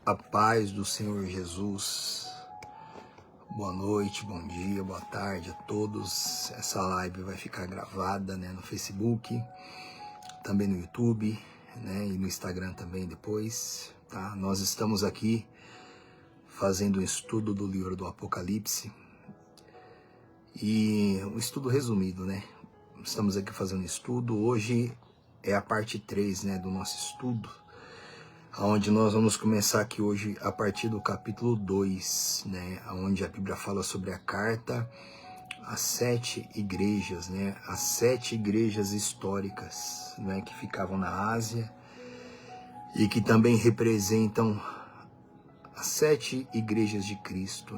A paz do Senhor Jesus. Boa noite, bom dia, boa tarde a todos. Essa live vai ficar gravada, no Facebook, também no YouTube, e no Instagram também depois, tá? Nós estamos aqui fazendo um estudo do livro do Apocalipse e um estudo resumido, Estamos aqui fazendo estudo. Hoje é a parte 3, do nosso estudo, onde nós vamos começar aqui hoje a partir do capítulo 2, onde a Bíblia fala sobre a carta às 7 igrejas, as 7 igrejas históricas, que ficavam na Ásia e que também representam as 7 igrejas de Cristo,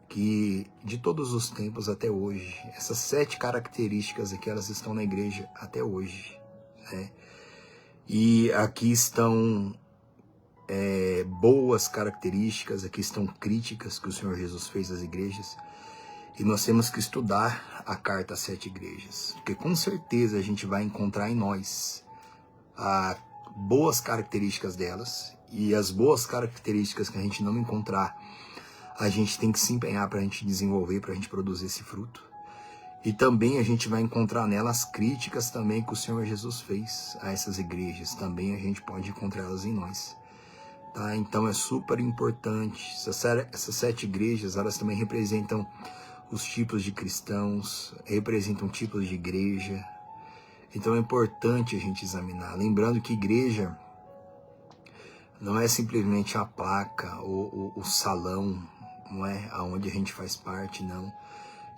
que de todos os tempos até hoje, essas 7 características aqui, elas estão na igreja até hoje, E aqui estão boas características, aqui estão críticas que o Senhor Jesus fez às igrejas, e nós temos que estudar a carta às 7 igrejas, porque com certeza a gente vai encontrar em nós boas características delas, e as boas características que a gente não encontrar, a gente tem que se empenhar para a gente desenvolver, para a gente produzir esse fruto. E também a gente vai encontrar nelas críticas também que o Senhor Jesus fez a essas igrejas. Também a gente pode encontrá-las em nós. Tá? Então é super importante. Essas 7 igrejas, elas também representam os tipos de cristãos, representam tipos de igreja. Então é importante a gente examinar. Lembrando que igreja não é simplesmente a placa ou o salão, não é aonde a gente faz parte, não.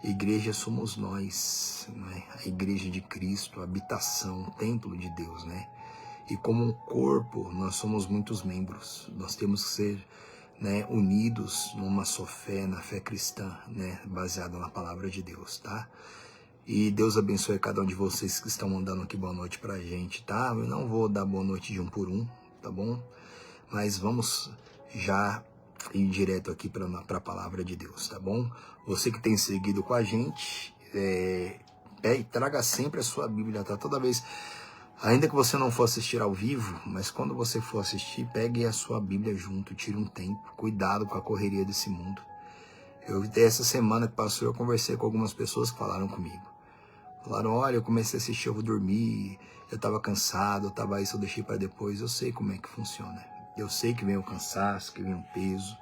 Igreja somos nós, a igreja de Cristo, a habitação, o templo de Deus, E como um corpo, nós somos muitos membros. Nós temos que ser, unidos numa só fé, na fé cristã, baseada na palavra de Deus, tá? E Deus abençoe cada um de vocês que estão mandando aqui boa noite pra gente, tá? Eu não vou dar boa noite de um por um, tá bom? Mas vamos já ir direto aqui para a palavra de Deus, tá bom? Você que tem seguido com a gente, traga sempre a sua Bíblia, tá? Toda vez, ainda que você não for assistir ao vivo, mas quando você for assistir, pegue a sua Bíblia junto, tire um tempo, cuidado com a correria desse mundo. Essa semana que passou, eu conversei com algumas pessoas que falaram comigo. Falaram, olha, eu comecei a assistir, eu vou dormir, eu tava cansado, eu tava isso, eu deixei para depois. Eu sei como é que funciona. Eu sei que vem o cansaço, que vem o peso,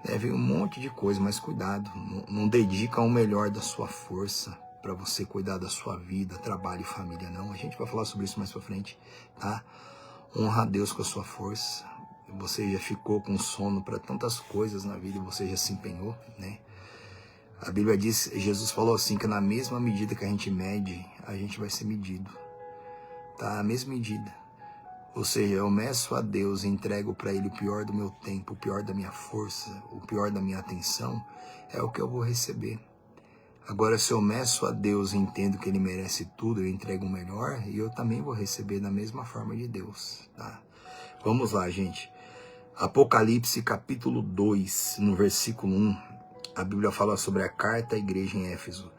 vem um monte de coisa, mas cuidado, não dedica o melhor da sua força para você cuidar da sua vida, trabalho e família, não. A gente vai falar sobre isso mais pra frente, tá? Honra a Deus com a sua força. Você já ficou com sono para tantas coisas na vida e você já se empenhou, A Bíblia diz, Jesus falou assim, que na mesma medida que a gente mede, a gente vai ser medido, tá? A mesma medida. Ou seja, eu meço a Deus e entrego para Ele o pior do meu tempo, o pior da minha força, o pior da minha atenção, é o que eu vou receber. Agora, se eu meço a Deus e entendo que Ele merece tudo, eu entrego o melhor, e eu também vou receber da mesma forma de Deus, tá? Vamos lá, gente. Apocalipse capítulo 2, no versículo 1, a Bíblia fala sobre a carta à igreja em Éfeso.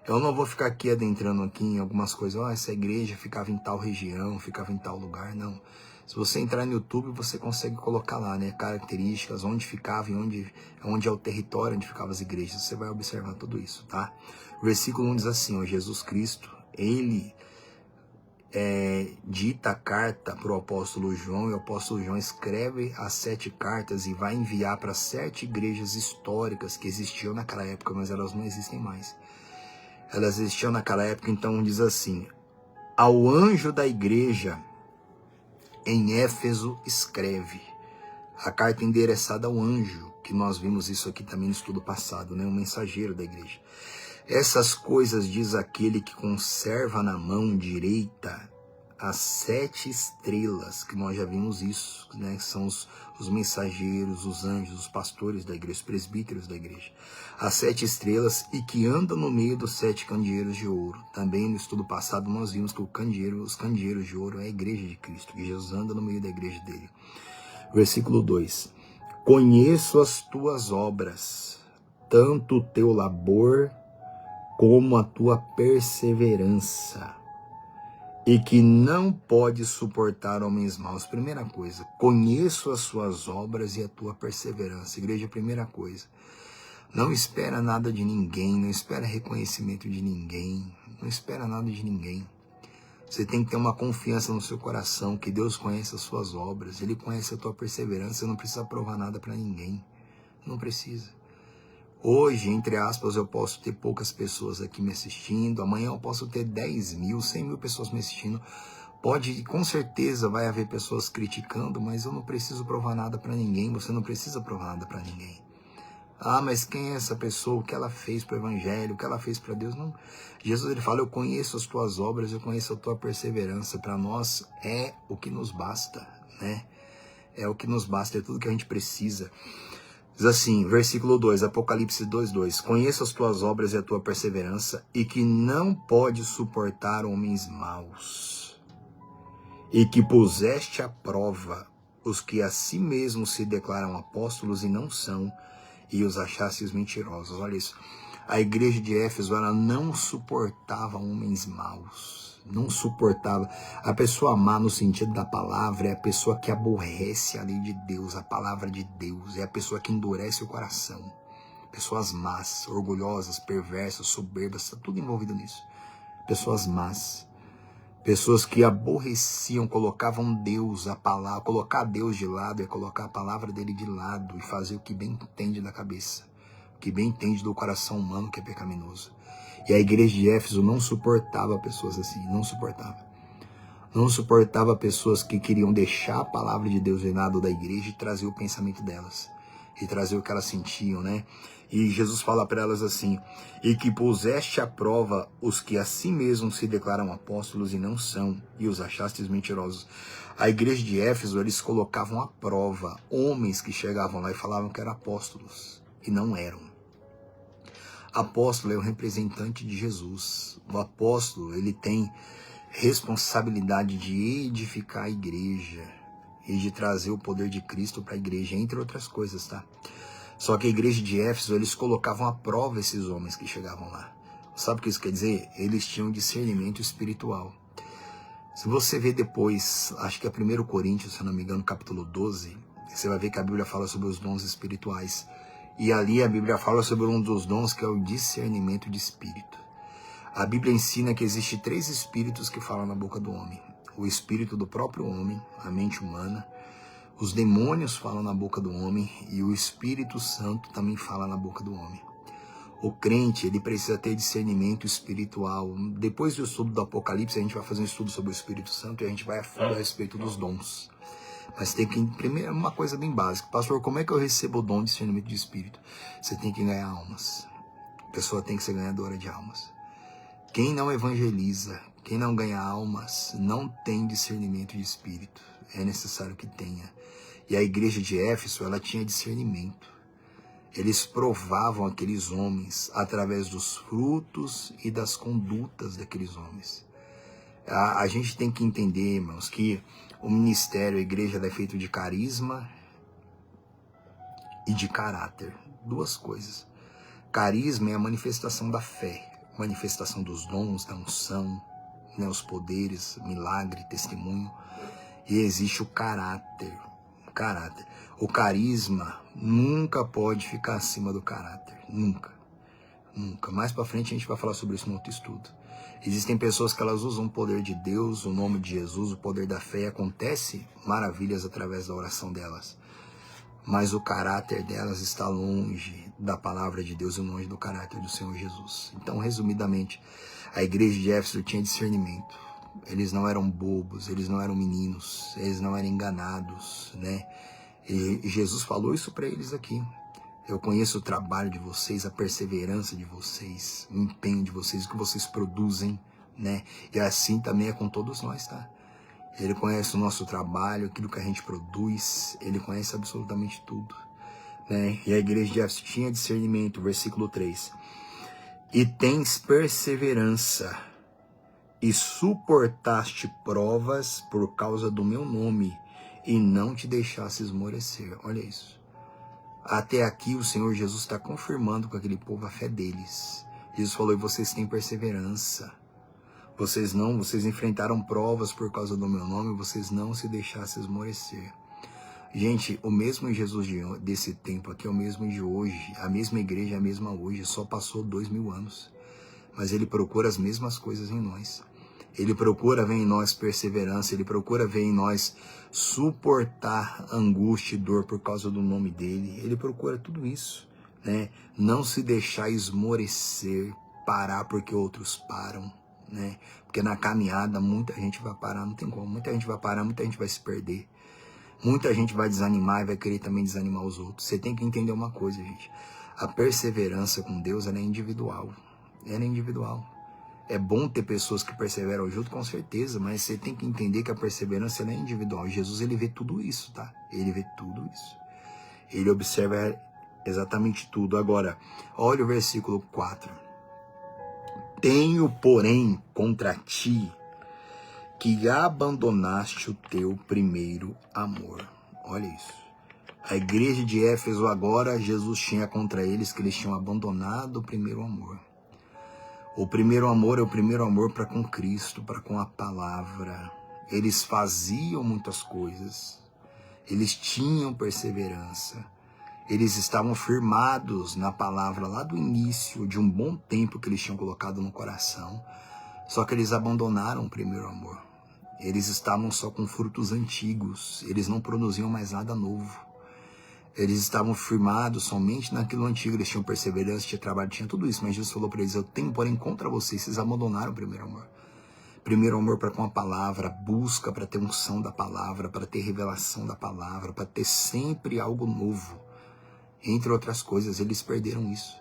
Eu não vou ficar aqui adentrando aqui em algumas coisas, essa igreja ficava em tal região, ficava em tal lugar, não. Se você entrar no YouTube, você consegue colocar lá, características, onde ficava e onde é o território onde ficavam as igrejas. Você vai observar tudo isso, tá? O versículo 1 diz assim, Jesus Cristo, Ele dita a carta para o apóstolo João, e o apóstolo João escreve as 7 cartas e vai enviar para 7 igrejas históricas que existiam naquela época, mas elas não existem mais. Elas existiam naquela época, então diz assim, ao anjo da igreja em Éfeso escreve. A carta endereçada ao anjo, que nós vimos isso aqui também no estudo passado, um mensageiro da igreja. Essas coisas diz aquele que conserva na mão direita as 7 estrelas, que nós já vimos isso, são os mensageiros, os anjos, os pastores da igreja, os presbíteros da igreja. As 7 estrelas e que anda no meio dos 7 candeeiros de ouro. Também no estudo passado nós vimos que os candeeiros de ouro é a igreja de Cristo, que Jesus anda no meio da igreja dele. Versículo 2. Conheço as tuas obras, tanto o teu labor como a tua perseverança, e que não pode suportar homens maus. Primeira coisa, conheço as suas obras e a tua perseverança. Igreja, primeira coisa, não espera nada de ninguém, não espera reconhecimento de ninguém, não espera nada de ninguém. Você tem que ter uma confiança no seu coração, que Deus conhece as suas obras, Ele conhece a tua perseverança, você não precisa provar nada para ninguém, não precisa. Hoje, entre aspas, eu posso ter poucas pessoas aqui me assistindo, amanhã eu posso ter 10 mil, 100 mil pessoas me assistindo, pode, com certeza vai haver pessoas criticando, mas eu não preciso provar nada para ninguém, você não precisa provar nada para ninguém. Ah, mas quem é essa pessoa? O que ela fez para o Evangelho? O que ela fez para Deus? Não. Jesus, ele fala, eu conheço as tuas obras, eu conheço a tua perseverança. Para nós é o que nos basta, né? É o que nos basta, é tudo que a gente precisa. Diz assim, versículo 2, Apocalipse 2:2. Conheço as tuas obras e a tua perseverança, e que não pode suportar homens maus, e que puseste à prova os que a si mesmos se declaram apóstolos e não são, e os achastes mentirosos. Olha isso. A igreja de Éfeso, ela não suportava homens maus. Não suportava. A pessoa má no sentido da palavra é a pessoa que aborrece a lei de Deus, a palavra de Deus. É a pessoa que endurece o coração. Pessoas más, orgulhosas, perversas, soberbas, está tudo envolvido nisso. Pessoas más. Pessoas que aborreciam, colocavam Deus, a palavra, colocar Deus de lado é colocar a palavra dele de lado e fazer o que bem entende da cabeça, o que bem entende do coração humano que é pecaminoso. E a igreja de Éfeso não suportava pessoas assim, não suportava. Não suportava pessoas que queriam deixar a palavra de Deus de lado da igreja e trazer o pensamento delas, e trazer o que elas sentiam, né? E Jesus fala para elas assim, e que puseste à prova os que a si mesmos se declaram apóstolos e não são, e os achastes mentirosos. A igreja de Éfeso, eles colocavam à prova homens que chegavam lá e falavam que eram apóstolos, e não eram. Apóstolo é o representante de Jesus. O apóstolo, ele tem responsabilidade de edificar a igreja e de trazer o poder de Cristo para a igreja, entre outras coisas, tá? Só que a igreja de Éfeso, eles colocavam à prova esses homens que chegavam lá. Sabe o que isso quer dizer? Eles tinham discernimento espiritual. Se você ver depois, acho que é 1 Coríntios, se não me engano, capítulo 12, você vai ver que a Bíblia fala sobre os dons espirituais. E ali a Bíblia fala sobre um dos dons que é o discernimento de espírito. A Bíblia ensina que existe 3 espíritos que falam na boca do homem. O espírito do próprio homem, a mente humana, os demônios falam na boca do homem e o Espírito Santo também fala na boca do homem. O crente, ele precisa ter discernimento espiritual. Depois do estudo do Apocalipse, a gente vai fazer um estudo sobre o Espírito Santo e a gente vai a fundo a respeito dos dons. Mas tem que, primeiro, uma coisa bem básica. Pastor, como é que eu recebo o dom de discernimento de espírito? Você tem que ganhar almas. A pessoa tem que ser ganhadora de almas. Quem não evangeliza, quem não ganha almas, não tem discernimento de espírito. É necessário que tenha. E a igreja de Éfeso, ela tinha discernimento. Eles provavam aqueles homens através dos frutos e das condutas daqueles homens. A gente tem que entender, irmãos, que o ministério, a igreja é feito de carisma e de caráter. 2 coisas. Carisma é a manifestação da fé, manifestação dos dons, da unção, né, os poderes, milagre, testemunho. E existe o caráter. O carisma nunca pode ficar acima do caráter. Nunca. Nunca. Mais pra frente a gente vai falar sobre isso no outro estudo. Existem pessoas que elas usam o poder de Deus, o nome de Jesus, o poder da fé. Acontece maravilhas através da oração delas. Mas o caráter delas está longe da palavra de Deus e longe do caráter do Senhor Jesus. Então, resumidamente, a igreja de Éfeso tinha discernimento. Eles não eram bobos, eles não eram meninos, eles não eram enganados, né? E Jesus falou isso para eles aqui. Eu conheço o trabalho de vocês, a perseverança de vocês, o empenho de vocês, o que vocês produzem, né? E assim também é com todos nós, tá? Ele conhece o nosso trabalho, aquilo que a gente produz, ele conhece absolutamente tudo, né? E a igreja de Éfeso tinha discernimento, versículo 3. E tens perseverança, e suportaste provas por causa do meu nome, e não te deixaste esmorecer. Olha isso. Até aqui o Senhor Jesus está confirmando com aquele povo a fé deles. Jesus falou, e vocês têm perseverança. Vocês enfrentaram provas por causa do meu nome, vocês não se deixassem esmorecer. Gente, o mesmo Jesus desse tempo aqui é o mesmo de hoje. A mesma igreja é a mesma hoje, só passou 2000 anos. Mas ele procura as mesmas coisas em nós. Ele procura ver em nós perseverança, ele procura ver em nós suportar angústia e dor por causa do nome dele. Ele procura tudo isso, né? Não se deixar esmorecer, parar porque outros param, né? Porque na caminhada muita gente vai parar, não tem como. Muita gente vai parar, muita gente vai se perder. Muita gente vai desanimar e vai querer também desanimar os outros. Você tem que entender uma coisa, gente. A perseverança com Deus, ela é individual. Ela é individual. É bom ter pessoas que perseveram junto, com certeza, mas você tem que entender que a perseverança ela é individual. Jesus, ele vê tudo isso, tá? Ele vê tudo isso. Ele observa exatamente tudo. Agora, olha o versículo 4. Tenho, porém, contra ti que abandonaste o teu primeiro amor. Olha isso. A igreja de Éfeso agora, Jesus tinha contra eles que eles tinham abandonado o primeiro amor. O primeiro amor é o primeiro amor para com Cristo, para com a palavra. Eles faziam muitas coisas. Eles tinham perseverança. Eles estavam firmados na palavra lá do início, de um bom tempo que eles tinham colocado no coração. Só que eles abandonaram o primeiro amor. Eles estavam só com frutos antigos. Eles não produziam mais nada novo. Eles estavam firmados somente naquilo antigo. Eles tinham perseverança, tinham trabalho, tinha tudo isso. Mas Jesus falou para eles, eu tenho porém contra vocês. Vocês abandonaram o primeiro amor. Primeiro amor para com a palavra, busca para ter unção da palavra, para ter revelação da palavra, para ter sempre algo novo. Entre outras coisas, eles perderam isso.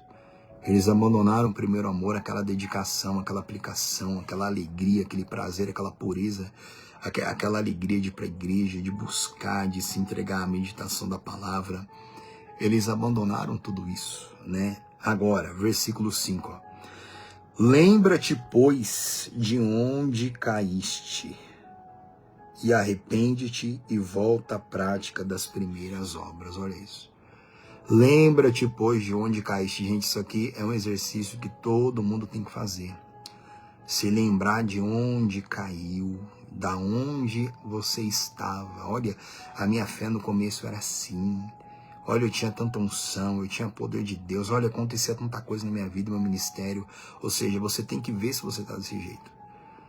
Eles abandonaram o primeiro amor, aquela dedicação, aquela aplicação, aquela alegria, aquele prazer, aquela pureza, aquela alegria de ir para a igreja, de buscar, de se entregar à meditação da palavra. Eles abandonaram tudo isso, né? Agora, versículo 5. Ó. Lembra-te, pois, de onde caíste, e arrepende-te e volta à prática das primeiras obras. Olha isso. Lembra-te, pois, de onde caíste. Gente, isso aqui é um exercício que todo mundo tem que fazer. Se lembrar de onde caiu, da onde você estava. Olha, a minha fé no começo era assim. Olha, eu tinha tanta unção, eu tinha poder de Deus. Olha, acontecia tanta coisa na minha vida, no meu ministério. Ou seja, você tem que ver se você está desse jeito.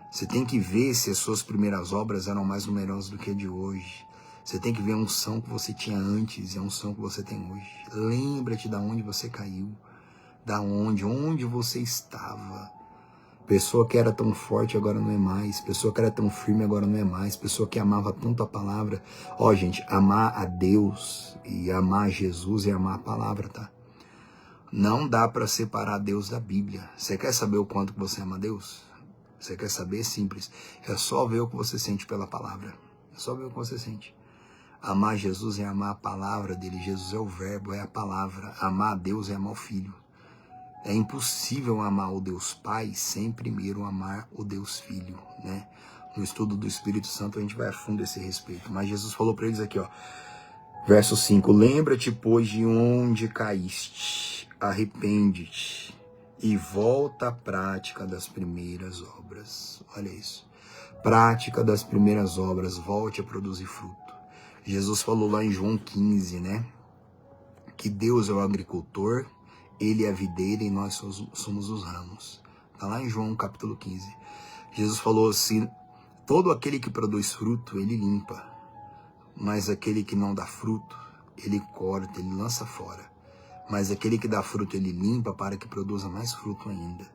Você tem que ver se as suas primeiras obras eram mais numerosas do que a de hoje. Você tem que ver a unção que você tinha antes e a unção que você tem hoje. Lembra-te de onde você caiu, onde você estava. Pessoa que era tão forte agora não é mais. Pessoa que era tão firme agora não é mais. Pessoa que amava tanto a palavra. Ó, gente, amar a Deus e amar Jesus e amar a palavra, tá? Não dá para separar Deus da Bíblia. Você quer saber o quanto que você ama Deus? Você quer saber? Simples. É só ver o que você sente pela palavra. É só ver o que você sente. Amar Jesus é amar a palavra dele. Jesus é o verbo, é a palavra. Amar a Deus é amar o Filho. É impossível amar o Deus Pai sem primeiro amar o Deus Filho, né? No estudo do Espírito Santo a gente vai a fundo esse respeito. Mas Jesus falou para eles aqui, ó. Verso 5. Lembra-te, pois, de onde caíste. Arrepende-te e volta à prática das primeiras obras. Olha isso. Prática das primeiras obras. Volte a produzir fruto. Jesus falou lá em João 15, né? Que Deus é o agricultor, ele é a videira e nós somos os ramos. Está lá em João capítulo 15. Jesus falou assim, todo aquele que produz fruto, ele limpa. Mas aquele que não dá fruto, ele corta, ele lança fora. Mas aquele que dá fruto, ele limpa para que produza mais fruto ainda.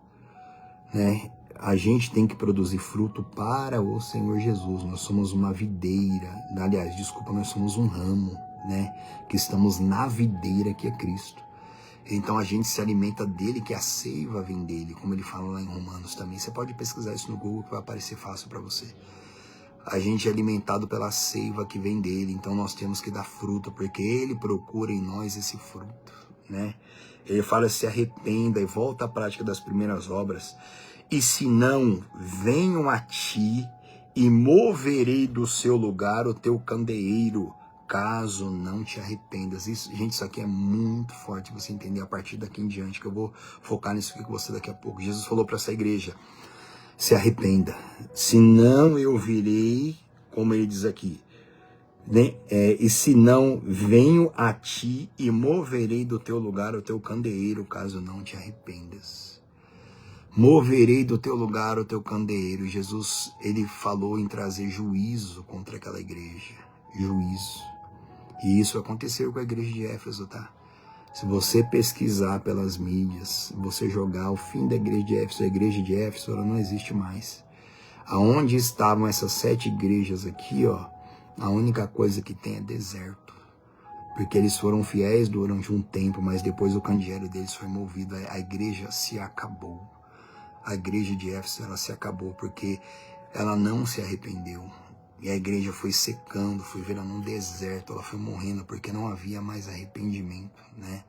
Né? A gente tem que produzir fruto para o Senhor Jesus. Nós somos uma videira. Aliás, desculpa, nós somos um ramo, né? Que estamos na videira que é Cristo. Então a gente se alimenta dele, que a seiva vem dele, como ele fala lá em Romanos também. Você pode pesquisar isso no Google que vai aparecer fácil para você. A gente é alimentado pela seiva que vem dele, então nós temos que dar fruto, porque ele procura em nós esse fruto, né? Ele fala, se arrependa e volta à prática das primeiras obras. E se não, venham a ti e moverei do seu lugar o teu candeeiro, caso não te arrependas. Isso, gente, isso aqui é muito forte você entender a partir daqui em diante, que eu vou focar nisso aqui com você daqui a pouco. Jesus falou para essa igreja, se arrependa. Senão eu virei, como ele diz aqui, né? E se não, venho a ti e moverei do teu lugar o teu candeeiro, caso não te arrependas. Moverei do teu lugar o teu candeeiro. Jesus, ele falou em trazer juízo contra aquela igreja. Juízo. E isso aconteceu com a igreja de Éfeso, tá? Se você pesquisar pelas mídias, você jogar o fim da igreja de Éfeso, a igreja de Éfeso, ela não existe mais. Aonde estavam essas 7 igrejas aqui, ó, a única coisa que tem é deserto. Porque eles foram fiéis durante um tempo, mas depois o candeeiro deles foi movido. A igreja se acabou. A igreja de Éfeso, ela se acabou porque ela não se arrependeu. E a igreja foi secando, foi virando um deserto, ela foi morrendo porque não havia mais arrependimento, né?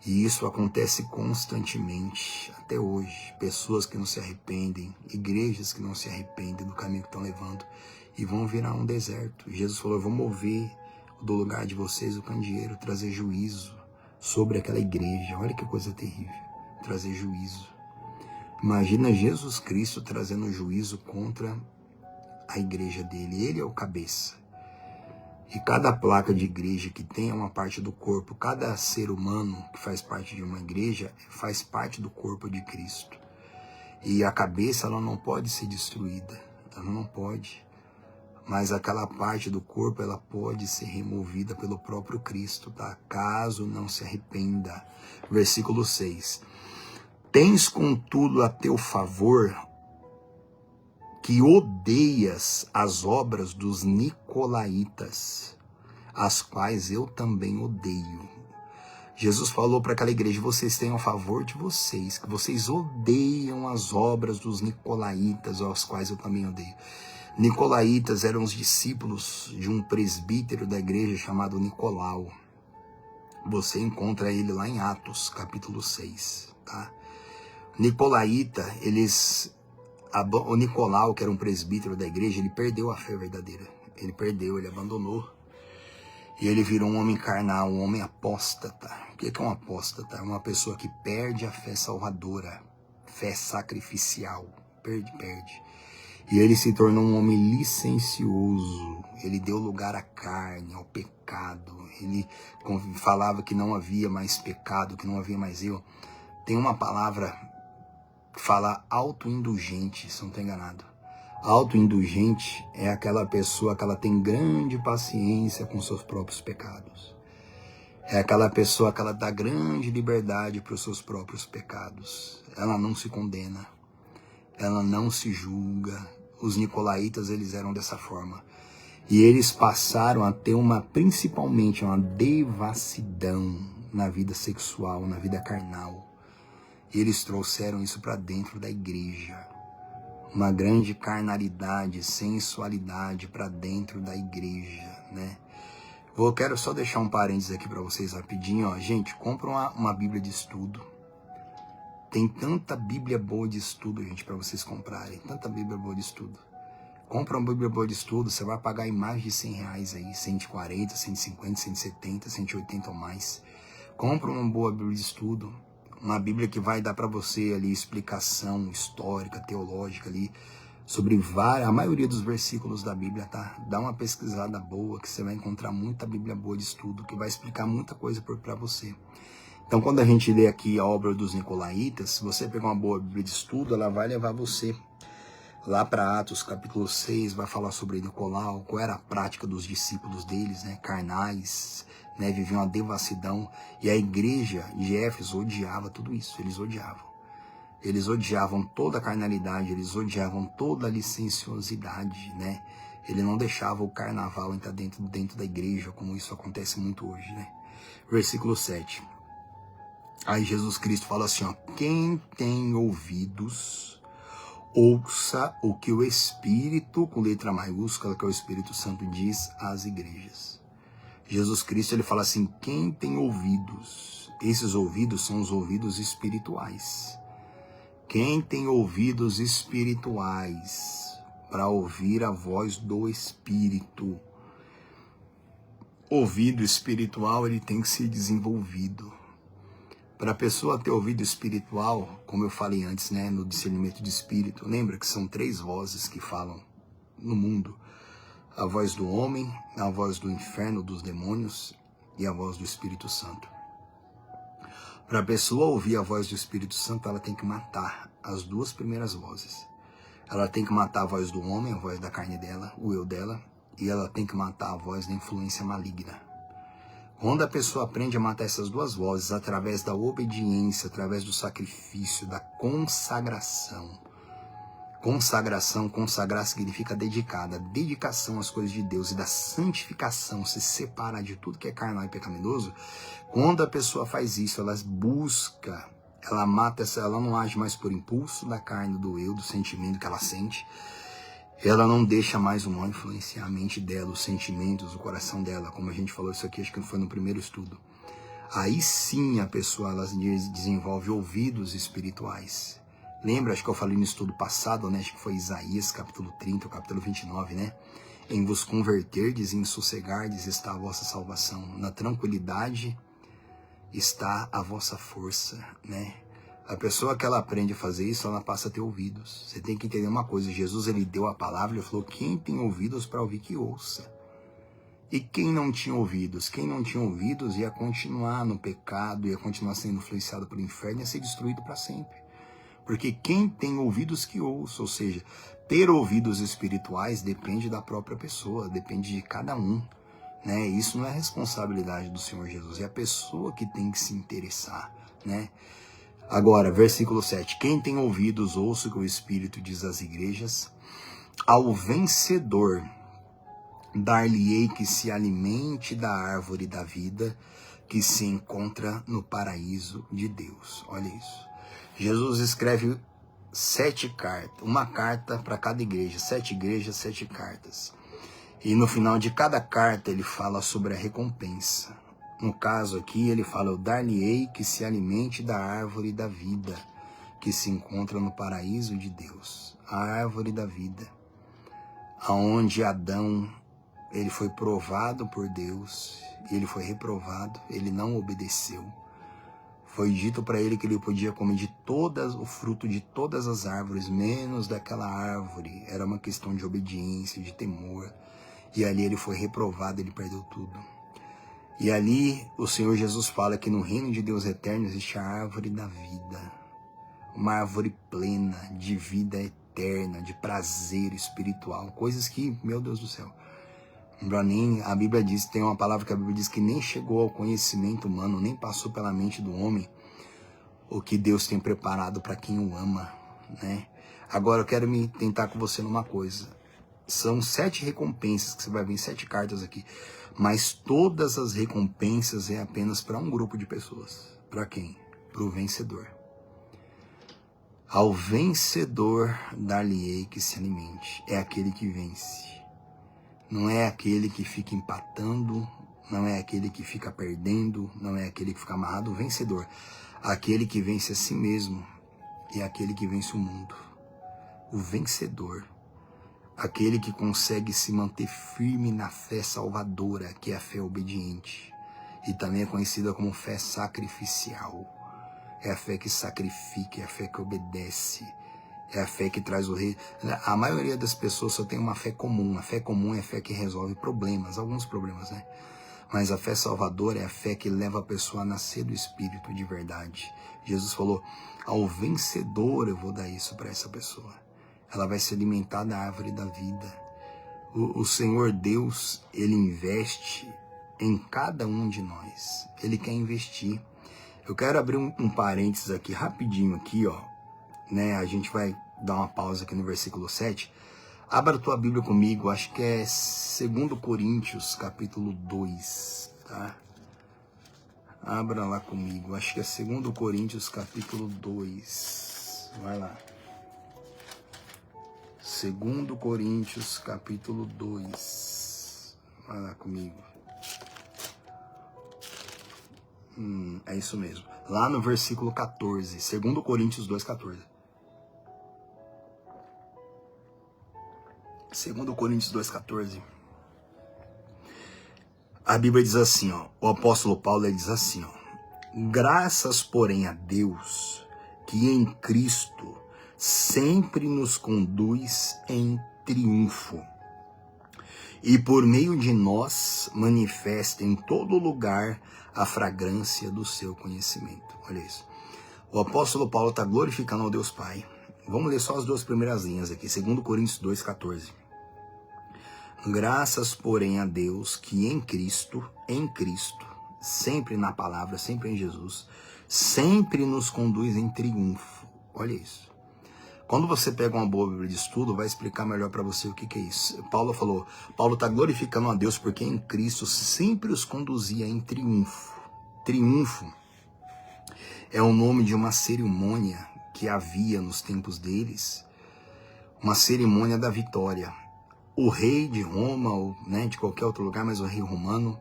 E isso acontece constantemente, até hoje. Pessoas que não se arrependem, igrejas que não se arrependem do caminho que estão levando e vão virar um deserto. Jesus falou, eu vou mover do lugar de vocês o candeeiro, trazer juízo sobre aquela igreja. Olha que coisa terrível, trazer juízo. Imagina Jesus Cristo trazendo juízo contra a igreja dele. Ele é o cabeça. E cada placa de igreja que tem é uma parte do corpo. Cada ser humano que faz parte de uma igreja faz parte do corpo de Cristo. E a cabeça, ela não pode ser destruída. Ela não pode. Mas aquela parte do corpo, ela pode ser removida pelo próprio Cristo, tá? Caso não se arrependa. Versículo 6. Tens, contudo, a teu favor que odeias as obras dos nicolaítas, as quais eu também odeio. Jesus falou para aquela igreja, vocês têm a favor de vocês, que vocês odeiam as obras dos nicolaítas, as quais eu também odeio. Nicolaítas eram os discípulos de um presbítero da igreja chamado Nicolau. Você encontra ele lá em Atos, capítulo 6, tá? Nicolaíta, o Nicolau, que era um presbítero da igreja, ele perdeu a fé verdadeira. Ele perdeu, ele abandonou. E ele virou um homem carnal, um homem apóstata. O que é um apóstata? É uma pessoa que perde a fé salvadora, fé sacrificial. Perde. E ele se tornou um homem licencioso. Ele deu lugar à carne, ao pecado. Ele falava que não havia mais pecado, que não havia mais eu. Tem uma palavra que fala autoindulgente, se não estou enganado. Autoindulgente é aquela pessoa que ela tem grande paciência com seus próprios pecados. É aquela pessoa que ela dá grande liberdade para os seus próprios pecados. Ela não se condena. Ela não se julga. Os nicolaítas, eles eram dessa forma. E eles passaram a ter principalmente uma devassidão na vida sexual, na vida carnal. E eles trouxeram isso para dentro da igreja. Uma grande carnalidade, sensualidade para dentro da igreja, né? Eu quero só deixar um parênteses aqui para vocês rapidinho, ó. Gente, compra uma Bíblia de estudo. Tem tanta Bíblia boa de estudo, gente, para vocês comprarem. Tanta Bíblia boa de estudo. Compra uma Bíblia boa de estudo, você vai pagar em mais de R$100 aí. 140, 150, 170, 180 ou mais. Compra uma boa Bíblia de estudo. Uma Bíblia que vai dar para você ali explicação histórica, teológica ali, sobre a maioria dos versículos da Bíblia, tá? Dá uma pesquisada boa, que você vai encontrar muita Bíblia boa de estudo, que vai explicar muita coisa para você. Então, quando a gente lê aqui a obra dos Nicolaítas, se você pegar uma boa Bíblia de estudo, ela vai levar você lá para Atos, capítulo 6, vai falar sobre Nicolau, qual era a prática dos discípulos deles, né? Carnais, né? Viviam uma devassidão. E a igreja de Éfeso odiava tudo isso, eles odiavam. Eles odiavam toda a carnalidade, eles odiavam toda a licenciosidade, né? Ele não deixava o carnaval entrar dentro da igreja, como isso acontece muito hoje, né? Versículo 7. Aí Jesus Cristo fala assim, ó, quem tem ouvidos, ouça o que o Espírito, com letra maiúscula, que é o Espírito Santo, diz às igrejas. Jesus Cristo, ele fala assim, quem tem ouvidos, esses ouvidos são os ouvidos espirituais. Quem tem ouvidos espirituais para ouvir a voz do Espírito. Ouvido espiritual, ele tem que ser desenvolvido. Para a pessoa ter ouvido espiritual, como eu falei antes, né, no discernimento de espírito, lembra que são 3 vozes que falam no mundo: a voz do homem, a voz do inferno, dos demônios e a voz do Espírito Santo. Para a pessoa ouvir a voz do Espírito Santo, ela tem que matar as 2 primeiras vozes. Ela tem que matar a voz do homem, a voz da carne dela, o eu dela, e ela tem que matar a voz da influência maligna. Quando a pessoa aprende a matar essas 2 vozes através da obediência, através do sacrifício, da consagração. Consagrar significa dedicada. Dedicação às coisas de Deus e da santificação, se separar de tudo que é carnal e pecaminoso. Quando a pessoa faz isso, ela busca, ela mata, ela não age mais por impulso da carne, do eu, do sentimento que ela sente. Ela não deixa mais o mal influenciar a mente dela, os sentimentos, o coração dela, como a gente falou isso aqui, acho que foi no primeiro estudo. Aí sim a pessoa ela desenvolve ouvidos espirituais. Lembra, acho que eu falei no estudo passado, né? Acho que foi Isaías, capítulo 30, capítulo 29, né? Em vos converterdes e em sossegardes está a vossa salvação. Na tranquilidade está a vossa força, né? A pessoa que ela aprende a fazer isso, ela passa a ter ouvidos. Você tem que entender uma coisa, Jesus ele deu a palavra, ele falou, quem tem ouvidos para ouvir que ouça. E quem não tinha ouvidos? Quem não tinha ouvidos ia continuar no pecado, ia continuar sendo influenciado pelo inferno, ia ser destruído para sempre. Porque quem tem ouvidos que ouça, ou seja, ter ouvidos espirituais depende da própria pessoa, depende de cada um. Né? Isso não é responsabilidade do Senhor Jesus, é a pessoa que tem que se interessar. Né? Agora, versículo 7. Quem tem ouvidos, ouça o que o Espírito diz às igrejas. Ao vencedor, dar-lhe-ei que se alimente da árvore da vida, que se encontra no paraíso de Deus. Olha isso. Jesus escreve 7 cartas, uma carta para cada igreja, 7 igrejas, 7 cartas. E no final de cada carta ele fala sobre a recompensa. No caso aqui ele fala, eu dar-lhe-ei que se alimente da árvore da vida, que se encontra no paraíso de Deus. A árvore da vida, aonde Adão, ele foi provado por Deus, ele foi reprovado, ele não obedeceu. Foi dito para ele que ele podia comer de o fruto de todas as árvores, menos daquela árvore. Era uma questão de obediência, de temor. E ali ele foi reprovado, ele perdeu tudo. E ali o Senhor Jesus fala que no reino de Deus eterno existe a árvore da vida. Uma árvore plena, de vida eterna, de prazer espiritual. Coisas que, meu Deus do céu, a Bíblia diz, tem uma palavra que a Bíblia diz que nem chegou ao conhecimento humano, nem passou pela mente do homem, o que Deus tem preparado para quem o ama, né? Agora eu quero me tentar com você numa coisa. São 7 recompensas, que você vai ver em 7 cartas aqui, mas todas as recompensas é apenas para um grupo de pessoas. Para quem? Para o vencedor. Ao vencedor dar-lhe-ei que se alimente. É aquele que vence. Não é aquele que fica empatando, não é aquele que fica perdendo, não é aquele que fica amarrado. O vencedor, aquele que vence a si mesmo, é aquele que vence o mundo. O vencedor, aquele que consegue se manter firme na fé salvadora, que é a fé obediente. E também é conhecida como fé sacrificial. É a fé que sacrifica, é a fé que obedece. É a fé que traz o rei. A maioria das pessoas só tem uma fé comum. A fé comum é a fé que resolve problemas, alguns problemas, né? Mas a fé salvadora é a fé que leva a pessoa a nascer do Espírito de verdade. Jesus falou, ao vencedor eu vou dar isso para essa pessoa. Ela vai se alimentar da árvore da vida. O Senhor Deus, Ele investe em cada um de nós. Ele quer investir. Eu quero abrir um parênteses aqui, rapidinho aqui, ó. Né, a gente vai dar uma pausa aqui no versículo 7. Abra a tua Bíblia comigo, acho que é 2 Coríntios, capítulo 2, tá? Abra lá comigo, acho que é 2 Coríntios, capítulo 2. Vai lá. 2 Coríntios, capítulo 2. Vai lá comigo. É isso mesmo. Lá no versículo 14, 2 Coríntios 2, 14. 2 Coríntios 2,14. A Bíblia diz assim, ó, o apóstolo Paulo ele diz assim, ó, Graças, porém, a Deus, que em Cristo sempre nos conduz em triunfo, e por meio de nós manifesta em todo lugar a fragrância do seu conhecimento. Olha isso. O apóstolo Paulo está glorificando ao Deus Pai. Vamos ler só as duas primeiras linhas aqui. 2 Coríntios 2,14. Graças, porém, a Deus que em Cristo, sempre na palavra, sempre em Jesus, sempre nos conduz em triunfo. Olha isso. Quando você pega uma boa Bíblia de estudo, vai explicar melhor para você o que é isso. Paulo está glorificando a Deus porque em Cristo sempre os conduzia em triunfo. Triunfo é o nome de uma cerimônia que havia nos tempos deles, uma cerimônia da vitória. O rei de Roma, ou de qualquer outro lugar, mas o rei romano,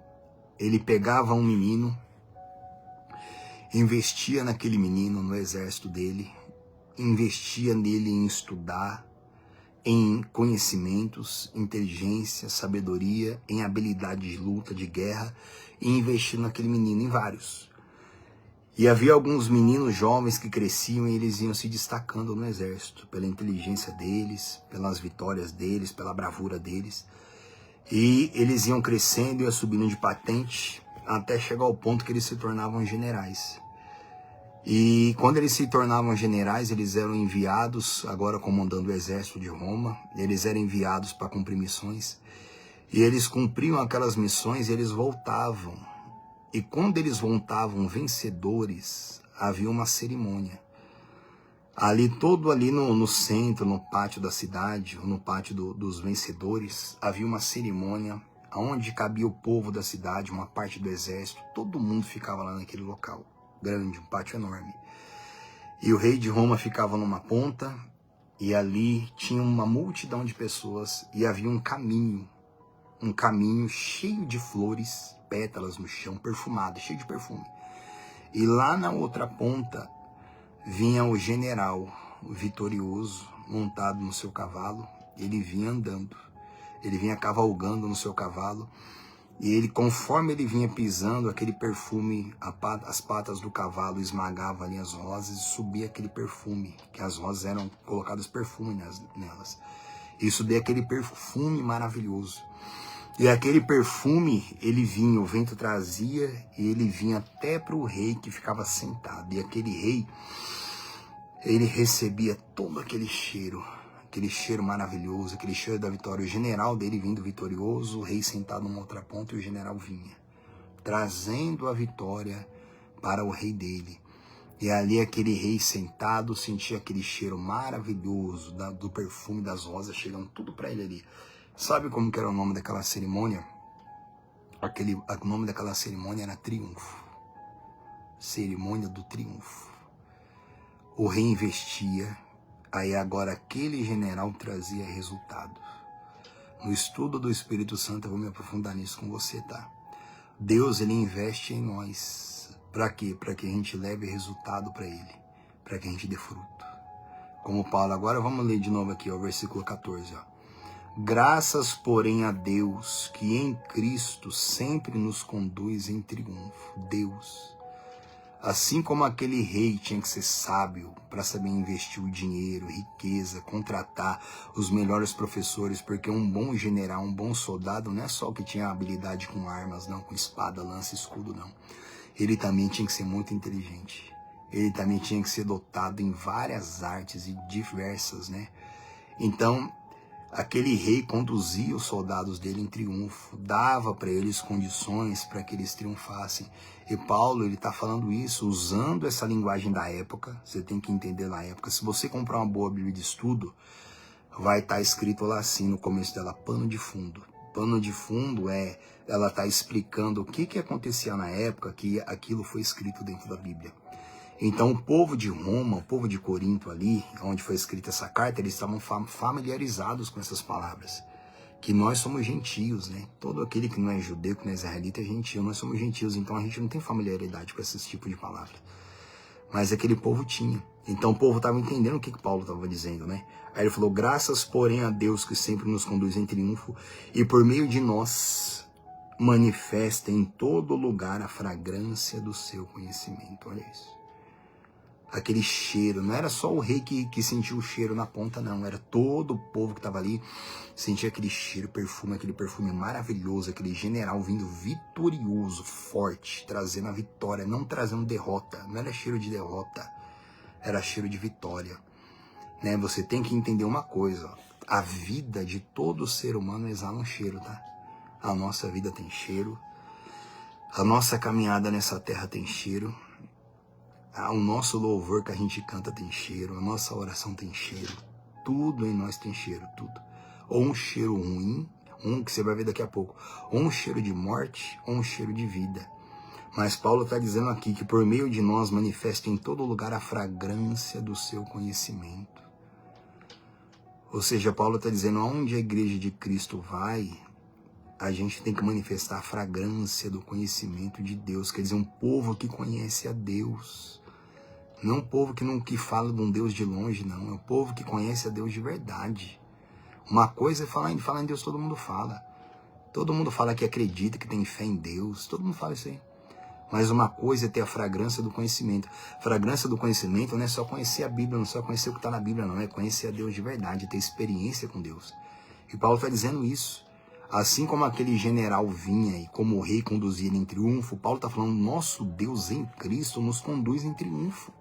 ele pegava um menino, investia naquele menino, no exército dele, investia nele em estudar, em conhecimentos, inteligência, sabedoria, em habilidade de luta, de guerra, e investia naquele menino em vários. E havia alguns meninos jovens que cresciam e eles iam se destacando no exército, pela inteligência deles, pelas vitórias deles, pela bravura deles. E eles iam crescendo e iam subindo de patente, até chegar ao ponto que eles se tornavam generais. E quando eles se tornavam generais, eles eram enviados, agora comandando o exército de Roma, eles eram enviados para cumprir missões, e eles cumpriam aquelas missões e eles voltavam. E quando eles voltavam vencedores, havia uma cerimônia. Todo ali no centro, no pátio da cidade, no pátio dos vencedores, havia uma cerimônia onde cabia o povo da cidade, uma parte do exército, todo mundo ficava lá naquele local. Grande, um pátio enorme. E o rei de Roma ficava numa ponta, e ali tinha uma multidão de pessoas, e havia um caminho cheio de flores, pétalas no chão, perfumado, cheio de perfume. E lá na outra ponta vinha o general vitorioso, montado no seu cavalo. Ele vinha andando, ele vinha cavalgando no seu cavalo, e ele, conforme ele vinha pisando, aquele perfume, as patas do cavalo esmagavam ali as rosas e subia aquele perfume, que as rosas eram colocadas perfume nelas. E subia aquele perfume maravilhoso. E aquele perfume, ele vinha, o vento trazia, e ele vinha até para o rei que ficava sentado. E aquele rei, ele recebia todo aquele cheiro maravilhoso, aquele cheiro da vitória. O general dele vindo vitorioso, o rei sentado numa outra ponta, e o general vinha, trazendo a vitória para o rei dele. E ali aquele rei sentado sentia aquele cheiro maravilhoso do perfume das rosas chegando tudo para ele ali. Sabe como que era o nome daquela cerimônia? O nome daquela cerimônia era triunfo. Cerimônia do triunfo. O rei investia. Aí agora aquele general trazia resultado. No estudo do Espírito Santo eu vou me aprofundar nisso com você, tá? Deus, ele investe em nós. Para quê? Para que a gente leve resultado para ele. Para que a gente dê fruto. Como Paulo, agora vamos ler de novo aqui, o versículo 14. Graças, porém, a Deus, que em Cristo sempre nos conduz em triunfo. Deus. Assim como aquele rei tinha que ser sábio para saber investir o dinheiro, riqueza, contratar os melhores professores, porque um bom general, um bom soldado, não é só o que tinha habilidade com armas, não, com espada, lança, escudo, não. Ele também tinha que ser muito inteligente. Ele também tinha que ser dotado em várias artes e diversas, né? Então, aquele rei conduzia os soldados dele em triunfo, dava para eles condições para que eles triunfassem. E Paulo, ele está falando isso usando essa linguagem da época. Você tem que entender na época. Se você comprar uma boa Bíblia de estudo, vai estar escrito lá assim no começo dela, pano de fundo. Pano de fundo ela está explicando o que acontecia na época que aquilo foi escrito dentro da Bíblia. Então o povo de Roma, o povo de Corinto ali, onde foi escrita essa carta, eles estavam familiarizados com essas palavras. Que nós somos gentios, né? Todo aquele que não é judeu, que não é israelita é gentio, nós somos gentios, então a gente não tem familiaridade com esses tipos de palavras. Mas aquele povo tinha. Então o povo estava entendendo o que Paulo estava dizendo, né? Aí ele falou, graças porém a Deus que sempre nos conduz em triunfo, e por meio de nós, manifesta em todo lugar a fragrância do seu conhecimento. Olha isso. Aquele cheiro, não era só o rei que sentiu o cheiro na ponta, não. Era todo o povo que estava ali, sentia aquele cheiro, aquele perfume maravilhoso, aquele general vindo vitorioso, forte, trazendo a vitória, não trazendo derrota. Não era cheiro de derrota, era cheiro de vitória. Né? Você tem que entender uma coisa, a vida de todo ser humano exala um cheiro, tá? A nossa vida tem cheiro, a nossa caminhada nessa terra tem cheiro, o nosso louvor que a gente canta tem cheiro, a nossa oração tem cheiro, tudo em nós tem cheiro, tudo. Ou um cheiro ruim, um que você vai ver daqui a pouco, ou um cheiro de morte, ou um cheiro de vida. Mas Paulo está dizendo aqui que por meio de nós manifesta em todo lugar a fragrância do seu conhecimento. Ou seja, Paulo está dizendo, aonde a igreja de Cristo vai, a gente tem que manifestar a fragrância do conhecimento de Deus. Quer dizer, um povo que conhece a Deus. Não um povo que fala de um Deus de longe, não. É um povo que conhece a Deus de verdade. Uma coisa é falar em Deus, todo mundo fala. Todo mundo fala que acredita, que tem fé em Deus. Todo mundo fala isso aí. Mas uma coisa é ter a fragrância do conhecimento. A fragrância do conhecimento não é só conhecer a Bíblia, não é só conhecer o que está na Bíblia, não. É conhecer a Deus de verdade, ter experiência com Deus. E Paulo está dizendo isso. Assim como aquele general vinha e como o rei conduzia ele em triunfo, Paulo está falando, nosso Deus em Cristo nos conduz em triunfo.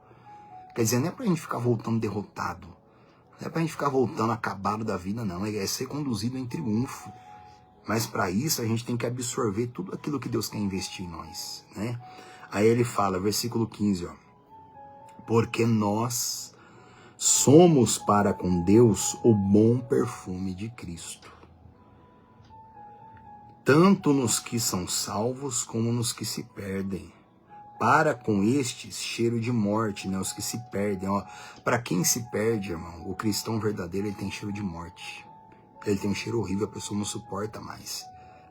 Quer dizer, não é para a gente ficar voltando derrotado. Não é para a gente ficar voltando acabado da vida, não. É ser conduzido em triunfo. Mas para isso a gente tem que absorver tudo aquilo que Deus quer investir em nós, né? Aí ele fala, versículo 15, ó. Porque nós somos para com Deus o bom perfume de Cristo. Tanto nos que são salvos como nos que se perdem. Para com estes, cheiro de morte, né? Os que se perdem, ó. Para quem se perde, irmão, o cristão verdadeiro, ele tem cheiro de morte. Ele tem um cheiro horrível, a pessoa não suporta mais,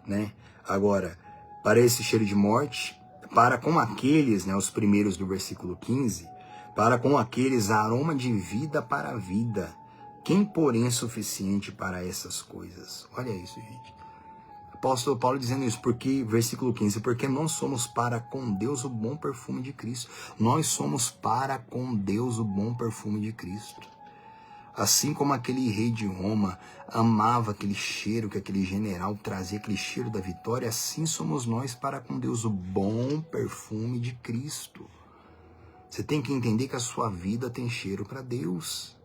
né? Agora, para esse cheiro de morte, para com aqueles, né, os primeiros do versículo 15, para com aqueles aroma de vida para a vida. Quem, porém, é suficiente para essas coisas? Olha isso, gente. Apóstolo Paulo dizendo isso, porque, versículo 15, porque nós somos para com Deus o bom perfume de Cristo. Nós somos para com Deus o bom perfume de Cristo. Assim como aquele rei de Roma amava aquele cheiro que aquele general trazia, aquele cheiro da vitória, assim somos nós para com Deus, o bom perfume de Cristo. Você tem que entender que a sua vida tem cheiro para Deus.